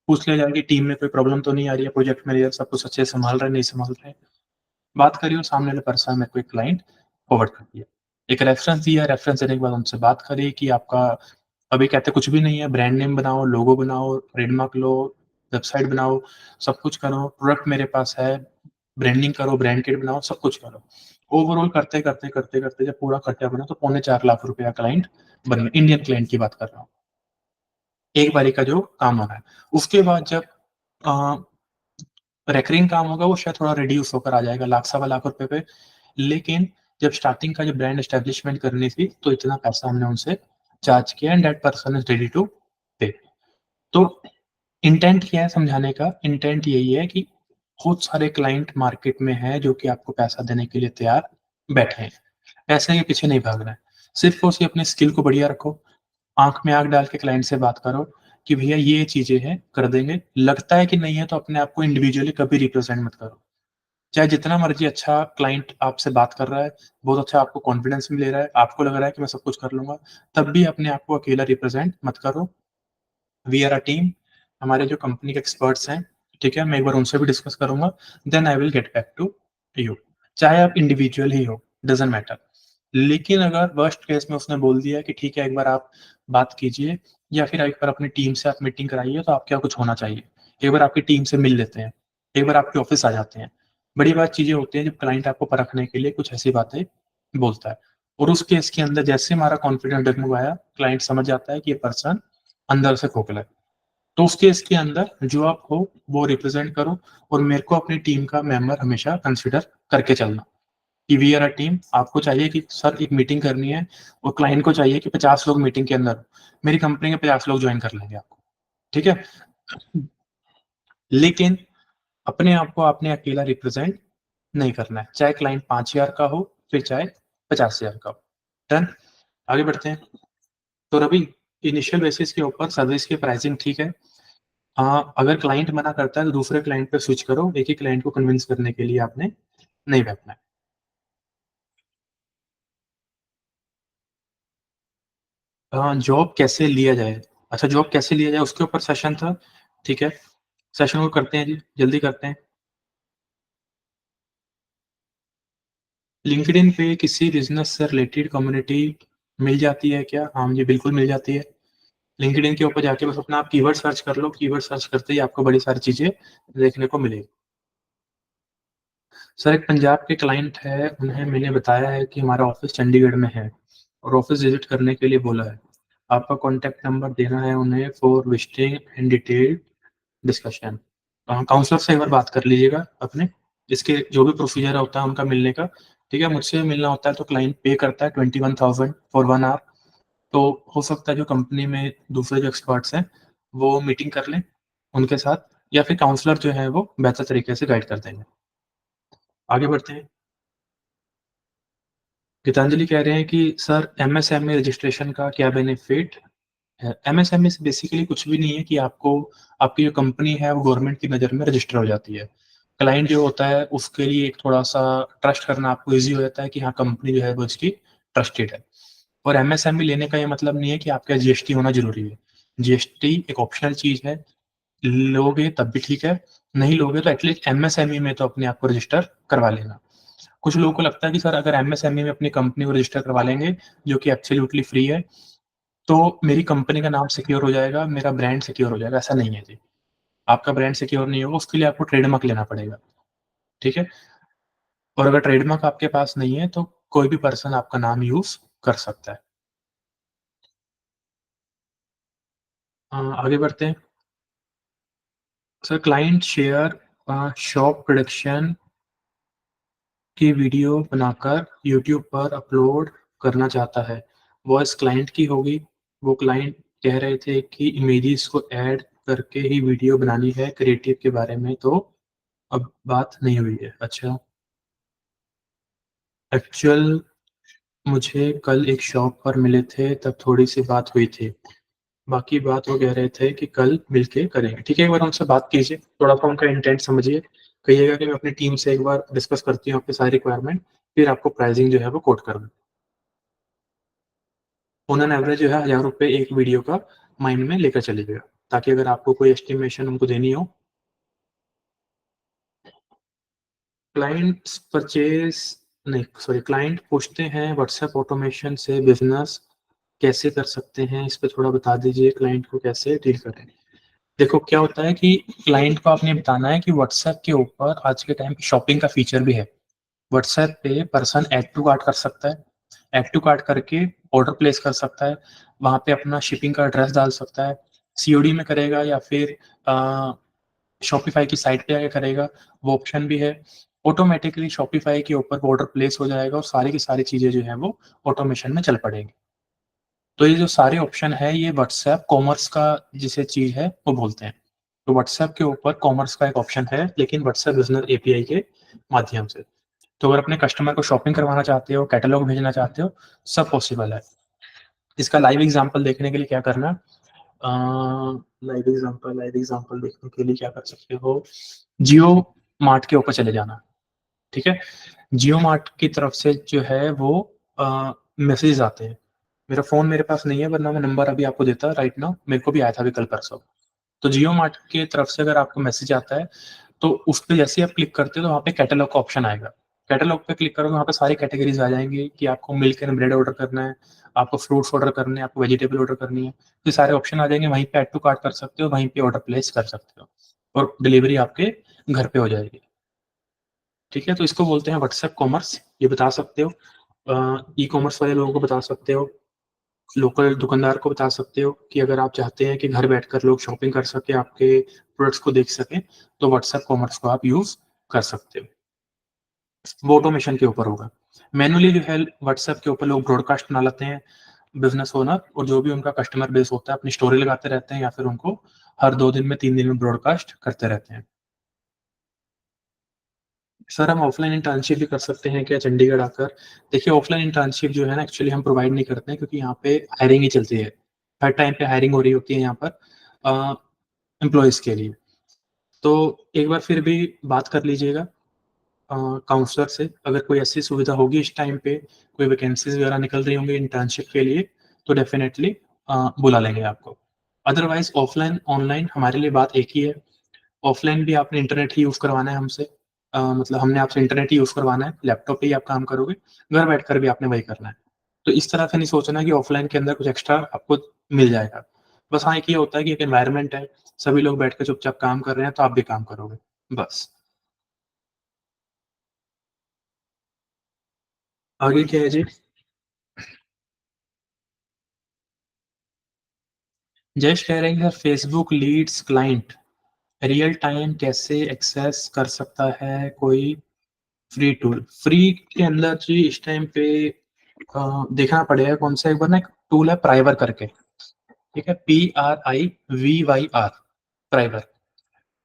पूछ लिया जाए कि टीम में कोई प्रॉब्लम तो नहीं आ रही है, प्रोजेक्ट मैनेजर सब कुछ अच्छे से संभाल रहे हैं नहीं संभाल रहे हैं। बात करी और सामने वाले पर्सन मेरे को एक क्लाइंट फॉरवर्ड कर दिया, एक रेफरेंस दिया, रेफरेंस देने के बाद उनसे बात करी कि आपका अभी कहते कुछ भी नहीं है, ब्रांड नेम बनाओ, लोगो बनाओ, ट्रेडमार्क लो, वेबसाइट बनाओ, सब कुछ करो, प्रोडक्ट मेरे पास है, ब्रांडिंग करो, ब्रांड किट बनाओ, सब कुछ करो। ओवरऑल करते करते करते करते जब पूरा खर्चा बना तो 3.25 लाख रुपए का क्लाइंट बन गया, इंडियन क्लाइंट की बात कर रहा हूँ, एक बारी का जो काम हो रहा है। उसके बाद जब रेकरिंग काम होगा वो शायद थोड़ा रिड्यूस होकर आ जाएगा लाख 1.25 लाख रुपए पे, लेकिन जब स्टार्टिंग का जो ब्रांड एस्टेब्लिशमेंट करनी थी तो इतना पैसा हमने उनसे चार्ज किया and that person is ready to pay. तो इंटेंट क्या है समझाने का, इंटेंट यही है कि बहुत सारे क्लाइंट मार्केट में है जो कि आपको पैसा देने के लिए तैयार बैठे हैं, पैसे के पीछे नहीं भागना है। सिर्फ और सिर्फ अपने स्किल को बढ़िया रखो, आँख में आँख डाल के क्लाइंट से बात करो कि भैया ये चीज़ें हैं, कर देंगे। लगता है कि नहीं है तो अपने आप को इंडिविजुअली कभी रिप्रेज़ेंट मत करो। चाहे जितना मर्ज़ी अच्छा क्लाइंट आपसे बात कर रहा है, बहुत अच्छा आपको कॉन्फिडेंस भी ले रहा है, आपको लग रहा है कि मैं सब कुछ कर लूँगा, तब भी अपने आप को अकेला रिप्रेज़ेंट मत करो। वी आर अ टीम, हमारे जो कंपनी के एक्सपर्ट्स हैं, ठीक है? मैं एक बार उनसे भी डिस्कस करूँगा, then I will get back to you. चाहे आप इंडिविजुअल ही हो, डज़न्ट मैटर। लेकिन अगर वर्स्ट केस में उसने बोल दिया कि ठीक है, एक बार आप बात कीजिए या फिर एक बार अपनी टीम से आप मीटिंग कराइए, तो आपके यहाँ कुछ होना चाहिए। एक बार आपकी टीम से मिल लेते हैं, एक बार आपके ऑफ़िस आ जाते हैं। बड़ी बात चीज़ें होती हैं जब क्लाइंट आपको परखने के लिए कुछ ऐसी बातें बोलता है और उस केस के अंदर जैसे हमारा कॉन्फिडेंस डगमगाया, क्लाइंट समझ जाता है कि ये पर्सन अंदर से खोखला है। तो उस केस के अंदर जो आप हो वो रिप्रेज़ेंट करो और मेरे को अपनी टीम का मेंबर हमेशा कंसिडर करके चलना कि वी आर अ टीम। आपको चाहिए कि सर एक मीटिंग करनी है और क्लाइंट को चाहिए कि 50 लोग मीटिंग के अंदर हो। मेरी कंपनी के 50 लोग जॉइन कर लेंगे आपको, ठीक है? लेकिन अपने आप को आपने अकेला रिप्रेज़ेंट नहीं करना है, चाहे क्लाइंट 5,000 का हो, फिर चाहे 50,000 का हो। डन? आगे बढ़ते हैं। तो रवि, इनिशियल बेसिस के ऊपर सर्विस की प्राइसिंग ठीक है। अगर क्लाइंट मना करता है तो दूसरे क्लाइंट पे स्विच करो, एक ही क्लाइंट को कन्विंस करने के लिए आपने नहीं बैठना है। जॉब कैसे लिया जाए? अच्छा, जॉब कैसे लिया जाए उसके ऊपर सेशन था, ठीक है। सेशन को करते हैं जी, जल्दी करते हैं। लिंक्डइन पे किसी बिज़नेस से रिलेटेड कम्युनिटी मिल जाती है क्या? हाँ जी, बिल्कुल मिल जाती है। लिंक्डइन के ऊपर जाके बस अपना आप कीवर्ड सर्च कर लो, कीवर्ड सर्च करते ही आपको बड़ी सारी चीज़ें देखने को मिलेगी। सर, एक पंजाब के क्लाइंट है, उन्हें मैंने बताया है कि हमारा ऑफ़िस चंडीगढ़ में है और ऑफ़िस विज़िट करने के लिए बोला है। आपका कॉन्टैक्ट नंबर देना है उन्हें for visiting in detail discussion. Counsellor से एक बार बात कर लीजिएगा अपने, इसके जो भी प्रोसीजर होता है उनका मिलने का, ठीक है? मुझसे मिलना होता है तो क्लाइंट पे करता है 21,000 फॉर 1 आवर। तो हो सकता है जो कंपनी में दूसरे जो एक्सपर्ट्स हैं, वो मीटिंग कर लें उनके साथ या फिर काउंसलर जो है वो बेहतर तरीके से गाइड कर देंगे। आगे बढ़ते हैं। गीतांजलि कह रहे हैं कि सर एमएसएमई रजिस्ट्रेशन का क्या बेनिफिट है? एमएसएमई से बेसिकली कुछ भी नहीं है कि आपको आपकी जो कंपनी है वो गवर्नमेंट की नज़र में रजिस्टर हो जाती है। क्लाइंट जो होता है उसके लिए एक थोड़ा-सा ट्रस्ट करना आपको ईज़ी हो जाता है कि हाँ, कंपनी जो है वो इसकी ट्रस्टेड है। और एमएसएमई लेने का ये मतलब नहीं है कि आपके पास जीएसटी होना ज़रूरी है। जीएसटी एक ऑप्शनल चीज़ है, लोगे तब भी ठीक है, नहीं लोगे तो एटलीस्ट एमएसएमई में तो अपने आप को रजिस्टर करवा लेना। कुछ लोगों को लगता है कि सर अगर एमएसएमई में अपनी कंपनी को रजिस्टर करवा लेंगे, जो कि एब्सोल्यूटली फ्री है, तो मेरी कंपनी का नाम सिक्योर हो जाएगा, मेरा ब्रांड सिक्योर हो जाएगा, ऐसा नहीं है जी। आपका ब्रांड सिक्योर नहीं होगा, उसके लिए आपको ट्रेडमार्क लेना पड़ेगा, ठीक है? और अगर ट्रेडमार्क आपके पास नहीं है, तो कोई भी पर्सन आपका नाम यूज़ कर सकता है। आगे बढ़ते हैं। Sir client share shop production की वीडियो बनाकर यूट्यूब पर अपलोड करना चाहता है। वॉइस क्लाइंट की होगी, वो क्लाइंट कह रहे थे कि इमेजेस को ऐड करके ही वीडियो बनानी है क्रिएटिव के बारे में, तो अब बात नहीं हुई है। अच्छा, एक्चुअल मुझे कल एक शॉप पर मिले थे तब थोड़ी-सी बात हुई थी। बाकी बात वो कह रहे थे कि कल मिलके करेंगे। ठीक है, एक बार उनसे बात कीजिए, थोड़ा-सा उनका इंटेंट समझिए। कहिएगा कि मैं अपनी टीम से एक बार डिस्कस करती हूँ आपकी सारी रिक्वायरमेंट, फिर आपको प्राइसिंग जो है वो कोट कर दूँ। ऑन एन एवरेज जो है ₹1000 एक वीडियो का माइंड में लेकर चलिएगा, ताकि अगर आपको कोई एस्टिमेशन उनको देनी हो। क्लाइंट्स परचेज़ नहीं सॉरी क्लाइंट पूछते हैं व्हाट्सएप ऑटोमेशन से बिज़नेस कैसे कर सकते हैं? इस पे थोड़ा बता दीजिए क्लाइंट को कैसे डील करें? देखो क्या होता है कि क्लाइंट को आपने बताना है कि व्हाट्सएप के ऊपर आज के टाइम पे शॉपिंग का फीचर भी है। व्हाट्सएप पे पर्सन ऐड टू कार्ट कर सकता है। ऐड टू कार्ट करके ऑर्डर प्लेस कर सकता है। वहाँ पे अपना शिपिंग का एड्रेस डाल सकता है। सीओडी में करेगा या फिर अ, शॉपिफ़ाई की साइट पे आके करेगा, वो ऑप्शन भी है। ऑटोमैटिकली शॉपिफ़ाई के ऊपर वो ऑर्डर प्लेस हो जाएगा और सारी की सारी चीज़ें जो हैं वो ऑटोमेशन में चल पड़ेंगी। तो ये जो सारे ऑप्शन है ये व्हाट्सएप कॉमर्स का जिसे चीज़ है वो बोलते हैं। तो व्हाट्सएप के ऊपर कॉमर्स का एक ऑप्शन है लेकिन व्हाट्सएप बिज़नेस एपीआई के माध्यम से। तो अगर अपने कस्टमर को शॉपिंग करवाना चाहते हो, कैटलॉग भेजना चाहते हो, सब पॉसिबल है। इसका लाइव एग्ज़ाम्पल देखने के लिए क्या करना, लाइव एग्ज़ाम्पल देखने के लिए क्या कर सकते हो, जियो मार्ट के ऊपर चले जाना, ठीक है? जियो मार्ट की तरफ से जो है वो मैसेजेस आते हैं। मेरा फ़ोन मेरे पास नहीं है, वरना मैं नंबर अभी आपको देता राइट नाउ, मेरे को भी आया था अभी कल-परसों। तो जियो मार्ट की तरफ से अगर आपको मैसेज आता है, तो उस पे जैसे ही आप क्लिक करते हो, तो वहाँ पे कैटलॉग का ऑप्शन आएगा। कैटलॉग पे क्लिक करोगे, वहाँ पे सारी कैटेगरीज़ आ जाएँगी कि आपको मिल्क एंड ब्रेड ऑर्डर करना है, आपको फ्रूट्स ऑर्डर करने हैं, आपको वेजिटेबल ऑर्डर करनी है। ये सारे ऑप्शन आ जाएँगे, वहीं पे ऐड टू कार्ट कर सकते हो, वहीं पे ऑर्डर प्लेस कर सकते हो और डिलीवरी आपके घर पे हो जाएगी। ठीक है? तो इसको बोलते हैं व्हाट्सएप कॉमर्स, ये बता सकते हो। ई-कॉमर्स वाले लोगों को बता सकते हो, लोकल दुकानदार को बता सकते हो कि अगर आप चाहते हैं कि घर बैठकर लोग शॉपिंग कर सकें, आपके प्रोडक्ट्स को देख सकें, तो व्हाट्सएप कॉमर्स को आप यूज़ कर सकते हो। वो ऑटोमेशन के ऊपर होगा। मैनुअली जो है व्हाट्सएप के ऊपर लोग ब्रॉडकास्ट बना लेते हैं, बिज़नेस ओनर और जो भी उनका कस्टमर बेस होता है, अपनी स्टोरी लगाते रहते हैं या फिर उनको हर 2 दिन में, 3 दिन में ब्रॉडकास्ट करते रहते हैं। सर हम ऑफ़लाइन इंटर्नशिप भी कर सकते हैं क्या चंडीगढ़ आकर? देखिए ऑफ़लाइन इंटर्नशिप जो है ना एक्चुअली हम प्रोवाइड नहीं करते हैं क्योंकि यहाँ पे हायरिंग ही चलती है। हर टाइम पे हायरिंग हो रही होती है यहाँ पर अ, एम्प्लॉइज़ के लिए। तो एक बार फिर भी बात कर लीजिएगा काउंसलर से, अगर कोई ऐसी सुविधा होगी इस टाइम पे, कोई वैकेंसीज़ वगैरह निकल रही होंगी इंटर्नशिप के लिए, तो डेफ़िनेटली बुला लेंगे आपको। अदरवाइज़ ऑफ़लाइन, ऑनलाइन हमारे लिए बात एक ही है। ऑफ़लाइन भी आपने इंटरनेट ही यूज़ करवाना है हमसे, मतलब हमने आपसे इंटरनेट ही यूज़ करवाना है, लैपटॉप पे ही आप काम करोगे, घर बैठकर भी आपने वही करना है। तो इस तरह से नहीं सोचना कि ऑफ़लाइन के अंदर कुछ एक्स्ट्रा आपको मिल जाएगा। बस हाँ, एक ये होता है कि एक एनवायरनमेंट है, सभी लोग बैठ के चुपचाप काम कर रहे हैं, तो आप भी काम करोगे, बस। आगे क्या है जी? जस्ट कह रहे हैं Facebook leads client real time कैसे एक्सेस कर सकता है कोई फ्री टूल? फ्री के अंदर जी इस टाइम पे देखना पड़ेगा कौन-सा, एक बार ना एक टूल है प्राइवर करके, ठीक है? PRIVYR प्राइवर,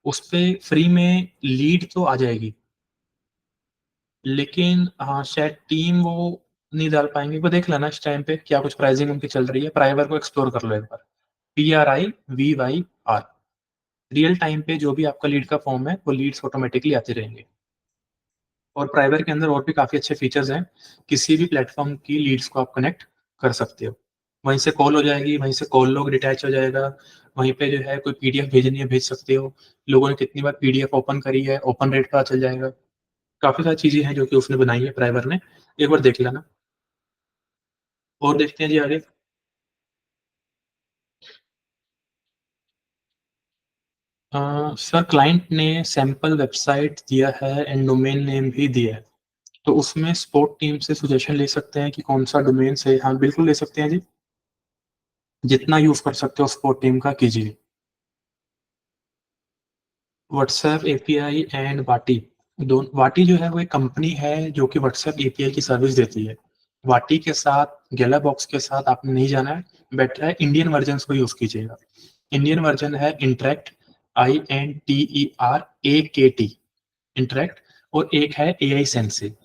उसपे फ्री में लीड तो आ जाएगी, लेकिन हाँ, शायद टीम वो नहीं डाल पाएँगे, वो देख लेना इस टाइम पे क्या कुछ प्राइसिंग उनकी चल रही है, प्राइवर को एक्सप्लोर कर लो एक बार। PRIVYR रियल टाइम पे जो भी आपका लीड का फॉर्म है, वो लीड्स ऑटोमैटिकली आते रहेंगे। और प्राइवर के अंदर और भी काफ़ी अच्छे फीचर्स हैं, किसी भी प्लेटफ़ॉर्म की लीड्स को आप कनेक्ट कर सकते हो। वहीं से कॉल हो जाएगी, वहीं से कॉल लॉग डिटैच हो जाएगा, वहीं पे जो है कोई पीडीएफ भेजनी है, भेज सकते हो। लोगों ने कितनी बार पीडीएफ ओपन करी है, ओपन रेट पता चल जाएगा। काफ़ी सारी चीज़ें हैं जो कि उसने बनाई है प्राइवर ने, एक बार देख लेना। और देखते हैं जी आगे। सर क्लाइंट ने सैंपल वेबसाइट दिया है एंड डोमेन नेम भी दिया है, तो उसमें सपोर्ट टीम से सजेशन ले सकते हैं कि कौन-सा डोमेन सही है? हाँ, बिल्कुल ले सकते हैं जी। जितना यूज़ कर सकते हो सपोर्ट टीम का कीजिए। व्हाट्सऐप एपीआई एंड वाटी, वाटी जो है वो एक कंपनी है जो कि व्हाट्सऐप एपीआई की सर्विस देती है। वाटी के साथ, गैलाबॉक्स के साथ आपने नहीं जाना है, बेटर है इंडियन वर्जन्स को यूज़ कीजिएगा। इंडियन वर्जन है इंटरैक्ट, INTERAKT, इंटरैक्ट, और एक है एआई सेंसिव।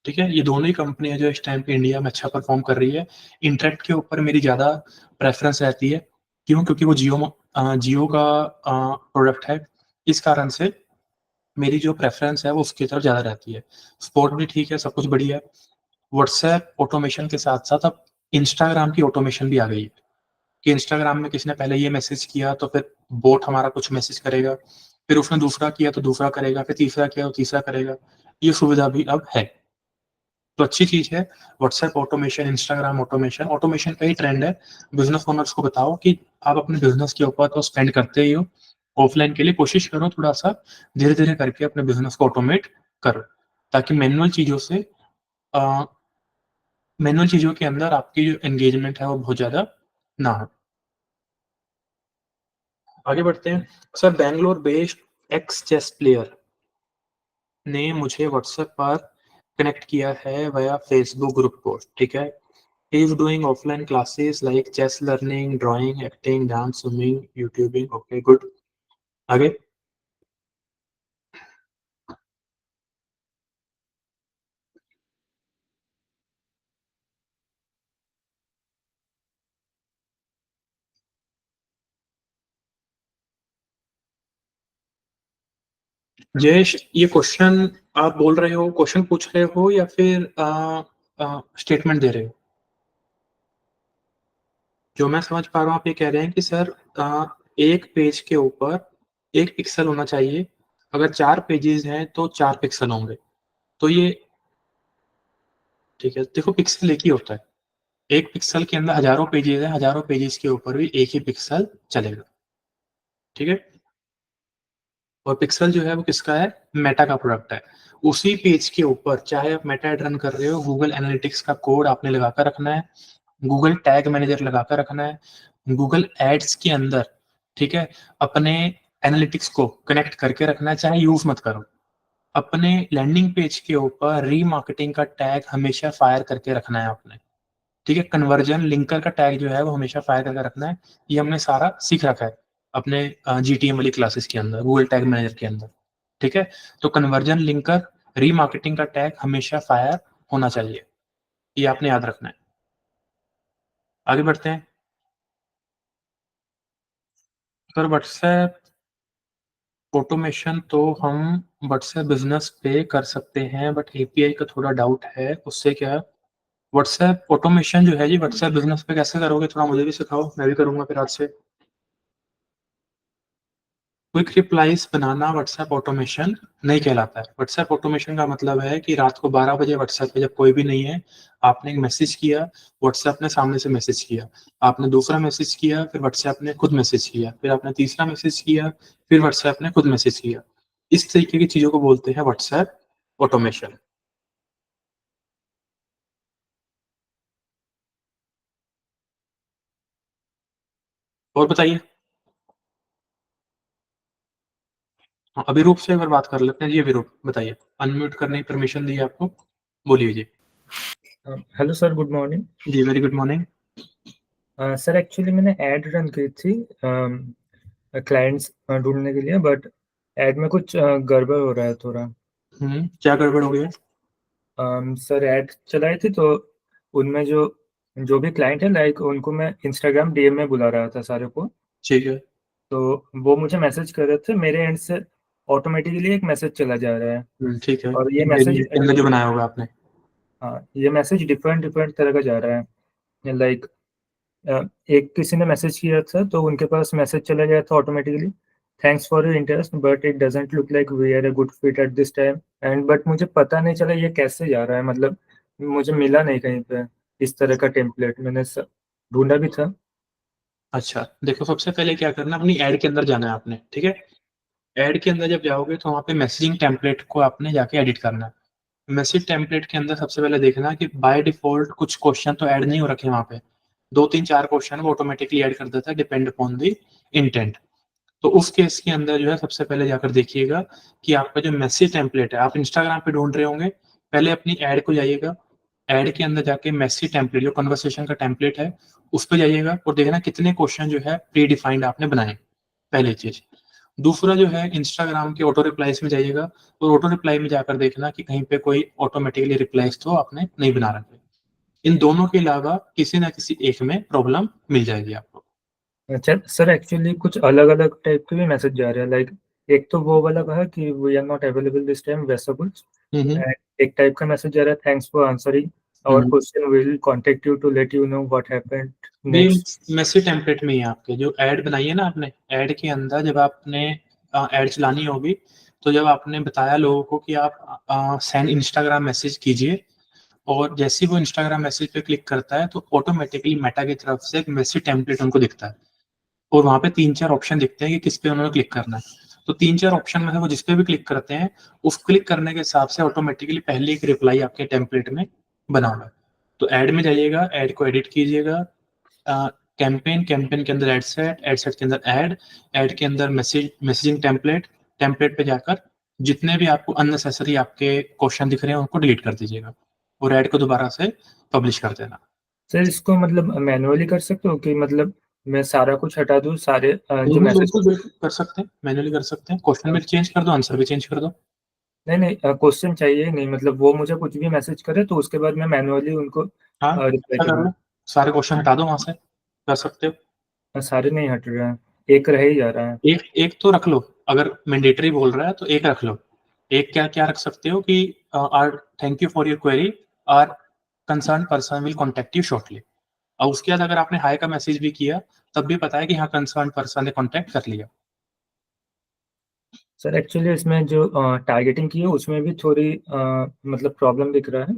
ठीक है? ये दोनों ही कंपनियाँ जो इस टाइम पे इंडिया में अच्छा परफ़ॉर्म कर रही है। इंटरैक्ट के ऊपर मेरी ज़्यादा प्रेफ़रेंस रहती है। क्यों? क्योंकि वो जियो का प्रोडक्ट है। इस कारण से मेरी जो प्रेफ़रेंस है वो उसकी तरफ ज़्यादा रहती है। सपोर्ट भी ठीक है, सब कुछ बढ़िया है। व्हाट्सऐप ऑटोमेशन के साथ-साथ अब इंस्टाग्राम की ऑटोमेशन भी आ गई है, कि इंस्टाग्राम में किसी ने पहले ये मैसेज किया तो फिर बॉट हमारा कुछ मैसेज करेगा, फिर उसने दूसरा किया तो दूसरा करेगा, फिर तीसरा किया तो तीसरा करेगा। ये सुविधा भी अब है। तो अच्छी चीज़ है, WhatsApp automation, Instagram automation, automation का ही ट्रेंड है। बिज़नेस ओनर्स को बताओ कि आप अपने बिज़नेस के ऊपर तो स्पेंड करते ही हो, ऑफ़लाइन के लिए कोशिश करो थोड़ा-सा धीरे-धीरे करके अपने बिज़नेस को ऑटोमेट करो, ताकि अ, मैनुअल चीज़ों के अंदर आपकी जो एंगेजमेंट है वो बहुत ज़्यादा ना हो। आगे बढ़ते हैं। Sir Bangalore based ex chess player ने मुझे व्हाट्सएप पर कनेक्ट किया है वाया फेसबुक ग्रुप पोस्ट, ठीक है? He is doing offline classes like chess learning, drawing, acting, dance, swimming, YouTubing. Okay, good. आगे जयेश, ये क्वेश्चन आप बोल रहे हो, क्वेश्चन पूछ रहे हो या फिर स्टेटमेंट दे रहे हो? जो मैं समझ पा रहा हूँ आप ये कह रहे हैं कि सर एक पेज के ऊपर 1 पिक्सल होना चाहिए, अगर 4 पेजेज़ हैं तो 4 पिक्सल होंगे। तो ये ठीक है, देखो पिक्सल एक ही होता है। 1 पिक्सल के अंदर हज़ारों पेजेज़ हैं, हज़ारों पेजेज़ के ऊपर भी 1 ही पिक्सल चलेगा, ठीक है? और पिक्सल जो है वो किसका है? मेटा का प्रोडक्ट है। उसी पेज के ऊपर चाहे आप मेटा ऐड रन कर रहे हो, गूगल एनालिटिक्स का कोड आपने लगा कर रखना है, गूगल टैग मैनेजर लगा कर रखना है, गूगल एड्स के अंदर, ठीक है, अपने एनालिटिक्स को कनेक्ट करके रखना है, चाहे यूज़ मत करो। अपने लैंडिंग पेज के ऊपर रीमार्केटिंग का टैग हमेशा फायर करके रखना है आपने, ठीक है? कन्वर्जन लिंकर का टैग जो है वो हमेशा फायर करके रखना है। ये हमने सारा सीख रखा है अपने जीटीएम वाली क्लासेस के अंदर, गूगल टैग मैनेजर के अंदर, ठीक है? तो कन्वर्जन लिंकर, रीमार्केटिंग का टैग हमेशा फायर होना चाहिए, ये आपने याद रखना है। आगे बढ़ते हैं। सर व्हाट्सएप ऑटोमेशन तो हम व्हाट्सएप बिजनेस पे कर सकते हैं, बट एपीआई का थोड़ा डाउट है, उससे क्या व्हाट्सएप ऑटोमेशन जो है जी व्हाट्सएप बिजनेस पे कैसे करोगे? थोड़ा मुझे भी सिखाओ, मैं भी करूंगा फिर आज से। क्विक रिप्लाईज बनाना व्हाट्सएप ऑटोमेशन नहीं कहलाता है। व्हाट्सएप ऑटोमेशन का मतलब है कि रात को 12 बजे व्हाट्सएप पे जब कोई भी नहीं है, आपने एक मैसेज किया, व्हाट्सएप ने सामने से मैसेज किया, आपने दूसरा मैसेज किया, फिर व्हाट्सएप ने खुद मैसेज किया, फिर आपने तीसरा मैसेज किया, फिर व्हाट्सएप ने खुद मैसेज किया। इस तरीके की चीजों को बोलते हैं व्हाट्सएप ऑटोमेशन। और बताइए। हाँ, अभिरूप से एक बार बात कर लेते हैं जी। अभिरूप बताइए, अनम्यूट करने की परमिशन दी है आपको, बोलिए जी। Hello sir, good morning. जी very good morning. Sir actually मैंने ऐड रन की थी क्लाइंट्स ढूंढने के लिए, बट ऐड में कुछ गड़बड़ हो रहा है थोड़ा। क्या गड़बड़ हो गया? सर ऐड चलाई थी तो उनमें जो जो भी क्लाइंट है, लाइक उनको मैं इंस्टाग्राम डीएम में बुला रहा था सारे को। ठीक है। तो वो मुझे मैसेज कर रहे थे, मेरे एंड से ऑटोमेटिकली एक मैसेज चला जा रहा है। ठीक है, और ये मैसेज, के अंदर जो बनाया होगा आपने। हाँ, ये मैसेज डिफरेंट डिफरेंट तरह का जा रहा है। लाइक एक किसी ने मैसेज किया था तो उनके पास मैसेज चला गया था automatically, thanks for your interest but it doesn't look like we are a good fit at this time and, but मुझे पता नहीं चला ये कैसे जा रहा है, मतलब मुझे मिला नहीं कहीं पे इस तरह का टेम्पलेट। मैंने ढूंढा भी था। अच्छा, देखो सबसे पहले क्या करना, अपनी ऐड के अंदर जाना है आपने, ठीक है? ऐड के अंदर जब जाओगे तो वहाँ पे मैसेजिंग टेम्पलेट को आपने जाके एडिट करना है। मैसेज टेम्पलेट के अंदर सबसे पहले देखना कि बाय डिफॉल्ट कुछ क्वेश्चन तो ऐड नहीं हो रखे वहाँ पे। 2, 3, 4 क्वेश्चन वो ऑटोमेटिकली ऐड कर देता है डिपेंड अपॉन द इंटेंट। तो उस केस के अंदर जो है सबसे पहले जाकर देखिएगा कि आपका जो मैसेज टेम्पलेट है, आप इंस्टाग्राम पे ढूंढ रहे होंगे, पहले अपनी ऐड को जाइएगा, ऐड के अंदर जाके मैसेज टेम्पलेट जो कन्वर्सेशन का टेम्पलेट है उस पर जाइएगा और देखना कितने क्वेश्चन जो है प्री डिफाइंड आपने बनाए, पहली चीज। दूसरा जो है इंस्टाग्राम के ऑटो रिप्लाईज में जाइएगा और ऑटो रिप्लाई में जाकर देखना कि कहीं पे कोई ऑटोमेटिकली रिप्लाईज तो आपने नहीं बना रखे। इन दोनों के अलावा किसी ना किसी एक में प्रॉब्लम मिल जाएगी आपको। अच्छा सर, एक्चुअली कुछ अलग अलग टाइप के भी मैसेज जा रहे हैं, लाइक एक तो वो वाला कहा कि we are not available this time, वैसा कुछ। हम्म। And एक टाइप का मैसेज जा रहा है, थैंक्स फॉर आंसरिंग और हम्म। Question, will contact you to let you know what happened ये नेक्स्ट। मैसेज टेम्पलेट में ही है आपके, जो ऐड बनाई है ना आपने, ऐड के अंदर जब आपने ऐड चलानी होगी तो जब आपने बताया लोगों को कि आप सेंड इंस्टाग्राम मैसेज कीजिए, और जैसे ही वो इंस्टाग्राम मैसेज पे क्लिक करता है तो ऑटोमेटिकली मेटा की तरफ से एक मैसेज टेम्पलेट उनको दिखता है और वहाँ पे 3-4 ऑप्शन दिखते हैं कि किस पे उन्होंने क्लिक करना है। तो 3-4 ऑप्शन में से वो जिस पे भी क्लिक करते हैं, उस क्लिक करने के हिसाब से ऑटोमेटिकली पहले एक रिप्लाई आपके टेम्पलेट में बना हुआ है। तो ऐड में जाइएगा, ऐड को एडिट कीजिएगा, कैंपेन, कैंपेन के अंदर एड सेट के अंदर ऐड के अंदर मैसेजिंग टेम्पलेट, टेम्पलेट पे जाकर जितने भी आपको अननेसेसरी आपके क्वेश्चन दिख रहे हैं उनको डिलीट कर दीजिएगा और ऐड को दोबारा से पब्लिश कर देना। सर इसको मतलब मैनुअली कर सकते हो कि मतलब मैं सारा कुछ हटा दूँ, सारे जो बिल्कुल मैसेज। बिल्कुल बिल्कुल कर सकते हैं, मैनुअली कर सकते हैं, क्वेश्चन भी चेंज कर दो, आंसर भी चेंज कर दो। नहीं नहीं, क्वेश्चन चाहिए ही नहीं, मतलब वो मुझे कुछ भी मैसेज करे तो उसके बाद मैं मैनुअली उनको हाँ, रिप्लाई ऐसा कर करूँ। लो, सारे क्वेश्चन हटा दो वहां से, कर सकते हो। सारे नहीं हट रहे हैं। एक रह ही जा रहा है। एक तो रख लो, अगर मैंडेटरी बोल रहा है तो एक रख लो। एक क्या रख सकते हो कि our thank you for your query, our concern person will contact you shortly. और उसके बाद अगर आपने हाय का मैसेज भी किया तब भी पता है कि हाँ कंसर्न पर्सन ने कॉन्टेक्ट कर लिया। सर एक्चुअली इसमें जो टारगेटिंग की है उसमें भी थोड़ी मतलब प्रॉब्लम दिख रहा है।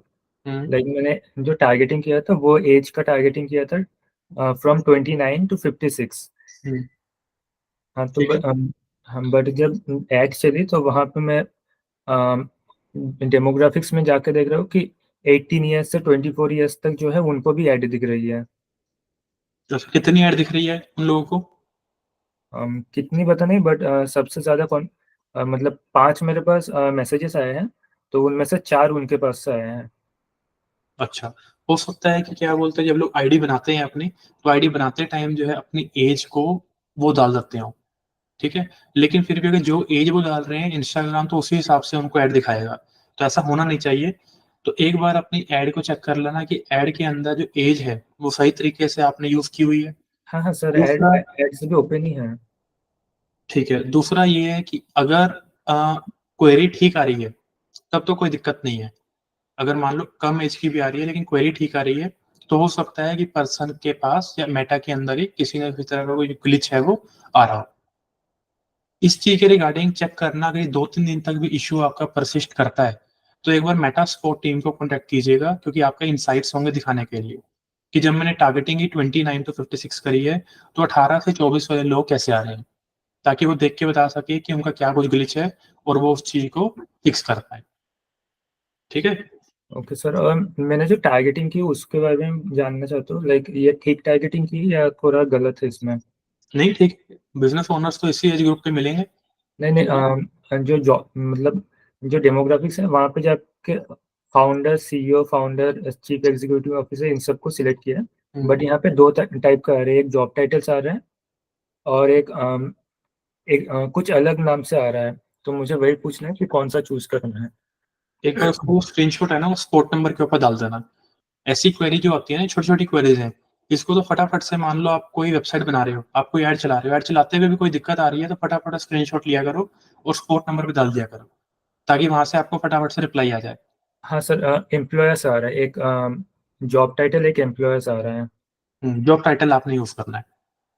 लाइक मैंने जो टारगेटिंग किया था वो एज का टारगेटिंग किया था फ्रॉम 29 to 56। हाँ तो ठीक है। हम बट जब एड चली तो वहाँ पे मैं डेमोग्राफिक्स में जाके देख रहा हूँ कि 18 ईयर्स से 24 ईयर्स तक जो है उनको भी ऐड दिख रही है। तो कितनी ऐड दिख रही है उन लोगों को? कितनी पता नहीं बट सबसे ज़्यादा कौन मतलब 5 मेरे पास मैसेजेस आए हैं, तो उनमें से 4 उनके पास से आए हैं। अच्छा, हो सकता है कि क्या बोलते हैं जब लोग आईडी बनाते हैं अपनी, तो आईडी बनाते टाइम जो है अपनी एज को वो डाल देते हो, ठीक है? लेकिन फिर भी अगर जो एज वो डाल रहे हैं इंस्टाग्राम तो उसी हिसाब से उनको ऐड दिखाएगा, तो ऐसा होना नहीं चाहिए। तो एक बार अपनी ऐड को चेक कर लेना कि ऐड के अंदर जो एज है, वो सही तरीके से आपने यूज़ की हुई है। हाँ हाँ सर, ऐड दूसरा ऐड से भी ओपन ही है। ठीक है, दूसरा ये है कि अगर क्वेरी ठीक आ रही है, तब तो कोई दिक्कत नहीं है। अगर मान लो कम एज की भी आ रही है लेकिन क्वेरी ठीक आ रही है, तो हो सकता है कि पर्सन के पास या मेटा के अंदर ही किसी न किसी तरह का कोई ग्लिच है वो आ रहा हो। इस चीज़ के रिगार्डिंग चेक करना अगर 2-3 दिन तक भी इश्यू आपका परसिस्ट करता है, तो एक बार मेटा सपोर्ट टीम को कॉन्टैक्ट कीजिएगा क्योंकि आपके इनसाइट्स होंगे दिखाने के लिए, कि जब मैंने टारगेटिंग ही 29 टू 56 करी है, तो 18 से 24 वाले लोग कैसे आ रहे हैं? ताकि वो देख के बता सके कि उनका क्या कुछ ग्लिच है और वो उस चीज़ को फिक्स कर पाएँ। ठीक है? ओके सर, और मैंने जो टारगेटिंग की उसके बारे में जानना चाहता हूँ, लाइक ये ठीक टारगेटिंग की या थोड़ा गलत है इसमें? नहीं ठीक, बिज़नेस ओनर्स तो इसी एज ग्रुप के मिलेंगे। नहीं नहीं, जो जॉब मतलब जो डेमोग्राफिक्स है वहाँ पे जाके founder, CEO, founder, chief executive officer in सबको सिलेक्ट किया है। बट यहाँ पे दो टाइप का आ रहा है, एक जॉब टाइटल्स आ रहा है और कुछ अलग नाम से आ रहा है। तो मुझे वही पूछना है कि कौन सा चूज करना है। एक बार उसको स्क्रीनशॉट है ना, वो सपोर्ट नंबर के ऊपर डाल देना। ऐसी क्वेरी जो होती है ना, छोटी-छोटी क्वेरीज़ हैं, इसको तो फटाफट से मान लो आप कोई वेबसाइट बना रहे हो, आप कोई ऐड चला रहे हो, ऐड चलाते हुए भी कोई दिक्कत आ रही है, तो फटाफट स्क्रीनशॉट लिया करो और सपोर्ट नंबर पे डाल दिया करो, ताकि वहाँ से आपको फटाफट से रिप्लाई आ जाए। हाँ सर, एम्प्लॉयर्स आ रहा है एक, जॉब टाइटल एक एम्प्लॉयर्स आ रहा है। जॉब टाइटल आपने यूज़ करना है।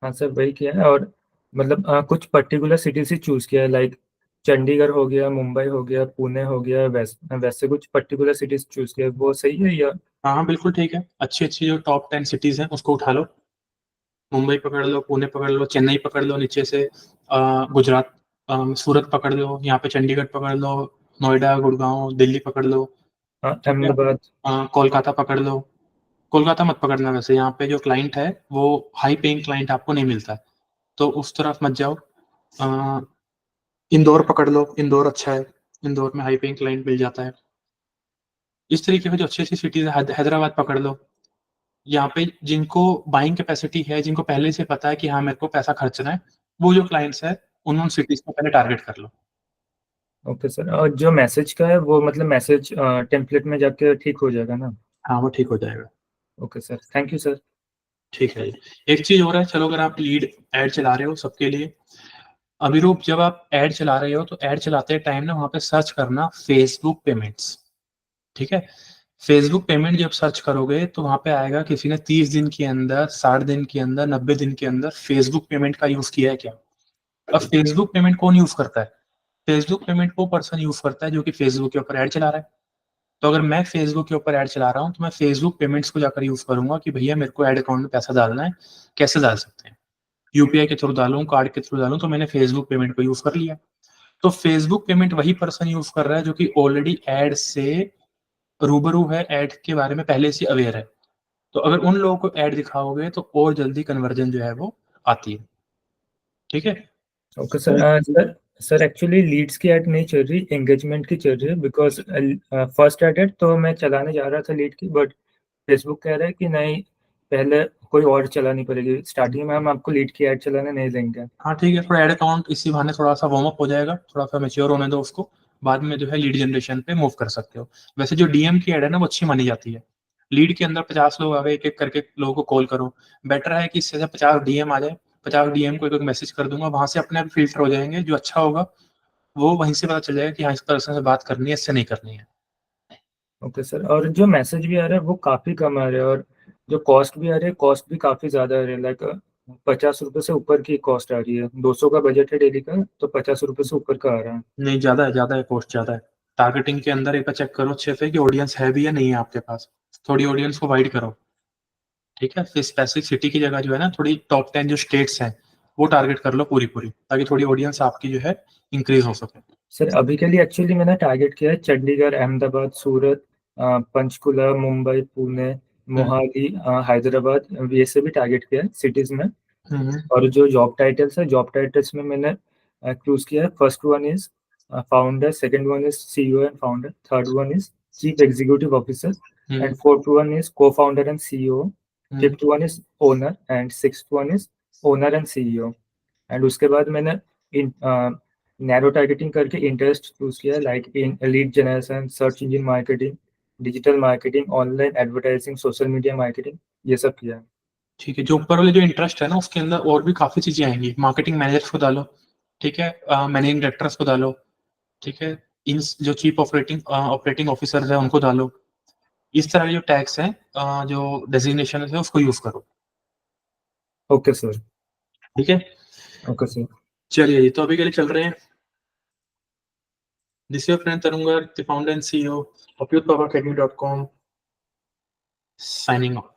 हाँ सर, वही किया है। और मतलब कुछ पर्टिकुलर सिटी से चूज किया है, लाइक चंडीगढ़ हो गया, मुंबई हो गया, पुणे हो गया, वैसे कुछ पर्टिकुलर सिटीज चूज किया है, वो सही है या? हाँ, हाँ, बिल्कुल ठीक है। अच्छी-अच्छी जो टॉप 10 सिटीज़ हैं, उसको उठा लो। मुंबई पकड़ लो, पुणे पकड़ लो, चेन्नई पकड़ लो नीचे से, गुजरात, सूरत पकड़ लो, यहाँ पे चंडीगढ़ पकड़ लो, नोएडा, गुड़गाँव, दिल्ली पकड़ लो, ठीक है? अहमदाबाद। कोलकाता पकड़ लो। कोलकाता मत पकड़ना, वैसे यहाँ पे जो क्लाइंट है वो हाई पेइंग क्लाइंट आपको नहीं मिलता है, तो उस तरफ मत जाओ। अ, इंदौर पकड़ लो, इंदौर अच्छा है, इंदौर में हाई पेइंग क्लाइंट मिल जाता है। इस तरीके से जो अच्छी-अच्छी सिटीज़ है, हैदराबाद पकड़ लो। यहाँ पे जिनको बाइंग कैपेसिटी है, जिनको पहले से पता है कि हाँ, मेरे को पैसा खर्चना है, वो जो क्लाइंट्स हैं, उन सिटीज़ को पहले टारगेट कर लो। ओके सर, और जो मैसेज का है वो मतलब मैसेज टेम्पलेट में जाके ठीक हो जाएगा ना? हाँ, वो ठीक हो जाएगा। Okay sir, thank you sir. ठीक है जी। एक चीज़ और है, चलो अगर आप लीड ऐड चला रहे हो सबके लिए, अभिरूप जब आप ऐड चला रहे हो, तो ऐड चलाते टाइम ना वहाँ पे सर्च करना फेसबुक पेमेंट्स, ठीक है? फेसबुक पेमेंट जब सर्च करोगे तो वहाँ पे आएगा किसी ने 30 दिन के अंदर, 60 दिन के अंदर, 90 दिन के अंदर फेसबुक पेमेंट का यूज़ किया है क्या? अब फेसबुक पेमेंट कौन यूज़ करता है? फेसबुक पेमेंट वो पर्सन यूज़ करता है जो कि फेसबुक के ऊपर ऐड चला रहा है। तो अगर मैं फेसबुक के ऊपर ऐड चला रहा हूँ, तो मैं फेसबुक पेमेंट्स को जाकर यूज़ करूँगा कि भैया मेरे को ऐड अकाउंट में पैसा डालना है, कैसे डाल सकते हैं? यूपीआई के थ्रू डालूँ, कार्ड के थ्रू डालूँ, तो मैंने फेसबुक पेमेंट को यूज़ कर लिया। तो फेसबुक पेमेंट वही पर्सन यूज़ कर रहा है जो कि ऑलरेडी ऐड से रूबरू है, ऐड के बारे में पहले से अवेयर है। तो अगर उन लोगों को ऐड दिखाओगे तो और जल्दी कन्वर्जन जो है वो आती है। ठीक है? Okay sir, sir actually Leeds की ऐड नहीं चल रही, एंगेजमेंट की चल रही है। बिकॉज फर्स्ट एडेड तो मैं चलाने जा रहा था लीड की, बट फेसबुक कह रहा है कि नहीं, पहले कोई और चलानी पड़ेगी, स्टार्टिंग में हम आपको लीड की ऐड चलाने नहीं देंगे। हाँ, ठीक है, थोड़ा ऐड अकाउंट इसी बहाने थोड़ा-सा वार्म अप हो जाएगा, थोड़ा-सा मैच्योर होने दो उसको, बाद में जो है लीड जनरेशन पे मूव कर सकते हो। वैसे जो डीएम की ऐड है ना वो अच्छी मानी जाती है। लीड के अंदर 50 लोग आ गए, एक-एक करके लोगों को कॉल करो। बेटर है कि इससे 50 डीएम आ जाए, 50 DM को एक मैसेज कर दूंगा, वहां से अपने आप फिल्टर हो जाएंगे, जो अच्छा होगा वो वहीं से पता चल जाएगा कि हाँ इस पर्सन से बात करनी है, इससे नहीं करनी है। ओके सर, और जो मैसेज भी आ रहा है वो काफ़ी कम आ रहा है, और जो कॉस्ट भी आ रही है कॉस्ट भी काफ़ी ज़्यादा आ रही है, लाइक 50 रुपये से ऊपर की कॉस्ट आ रही है। 200 का बजट है डेली का, तो 50 रुपये से ऊपर का आ रहा है। नहीं, ज़्यादा है, कॉस्ट ज़्यादा है। टारगेटिंग के अंदर एक बार चेक करो अच्छे से कि ऑडियंस है भी या नहीं है आपके पास, थोड़ी ऑडियंस को वाइड करो, ठीक है। फिर स्पेसिफिक सिटी की जगह जो है ना, थोड़ी टॉप 10 जो स्टेट्स हैं वो टारगेट कर लो पूरी, ताकि थोड़ी ऑडियंस आपकी जो है इंक्रीज हो सके। सर अभी के लिए एक्चुअली मैंने टारगेट किया है चंडीगढ़, अहमदाबाद, सूरत, पंचकुला, मुंबई, पुणे, मोहाली, हैदराबाद, ये से भी टारगेट किया है सिटीज में। और जो जॉब टाइटल्स है, जॉब टाइटल्स में मैंने चूज किया है, first one is founder, second one is CEO and founder, third one is chief executive officer, and fourth one is co founder and CEO, fifth one is owner, and sixth one is owner and CEO. And उसके बाद मैंने नैरो टारगेटिंग करके इंटरेस्ट चूज किया, like in lead generation, search engine marketing, digital marketing, online advertising, social media marketing, ये सब किया है। ठीक है, जो ऊपर वाले जो इंटरेस्ट है ना उसके अंदर और भी काफी चीजें आएंगी। मार्केटिंग मैनेजर्स को डालो, ठीक है, मैनेजिंग डायरेक्टर्स को डालो, ठीक है, इन जो चीफ ऑपरेटिंग ऑफिसर्स है उनको डालो। इस तरह के जो टैग्स हैं, जो डेजिग्नेशन है उसको यूज करो। Okay sir. ठीक है, ओके सर। चलिए जी, तो अभी के लिए चल रहे हैं। This your friend Tarun Garg, the founder and CEO of youthpoweracademy.com, signing off.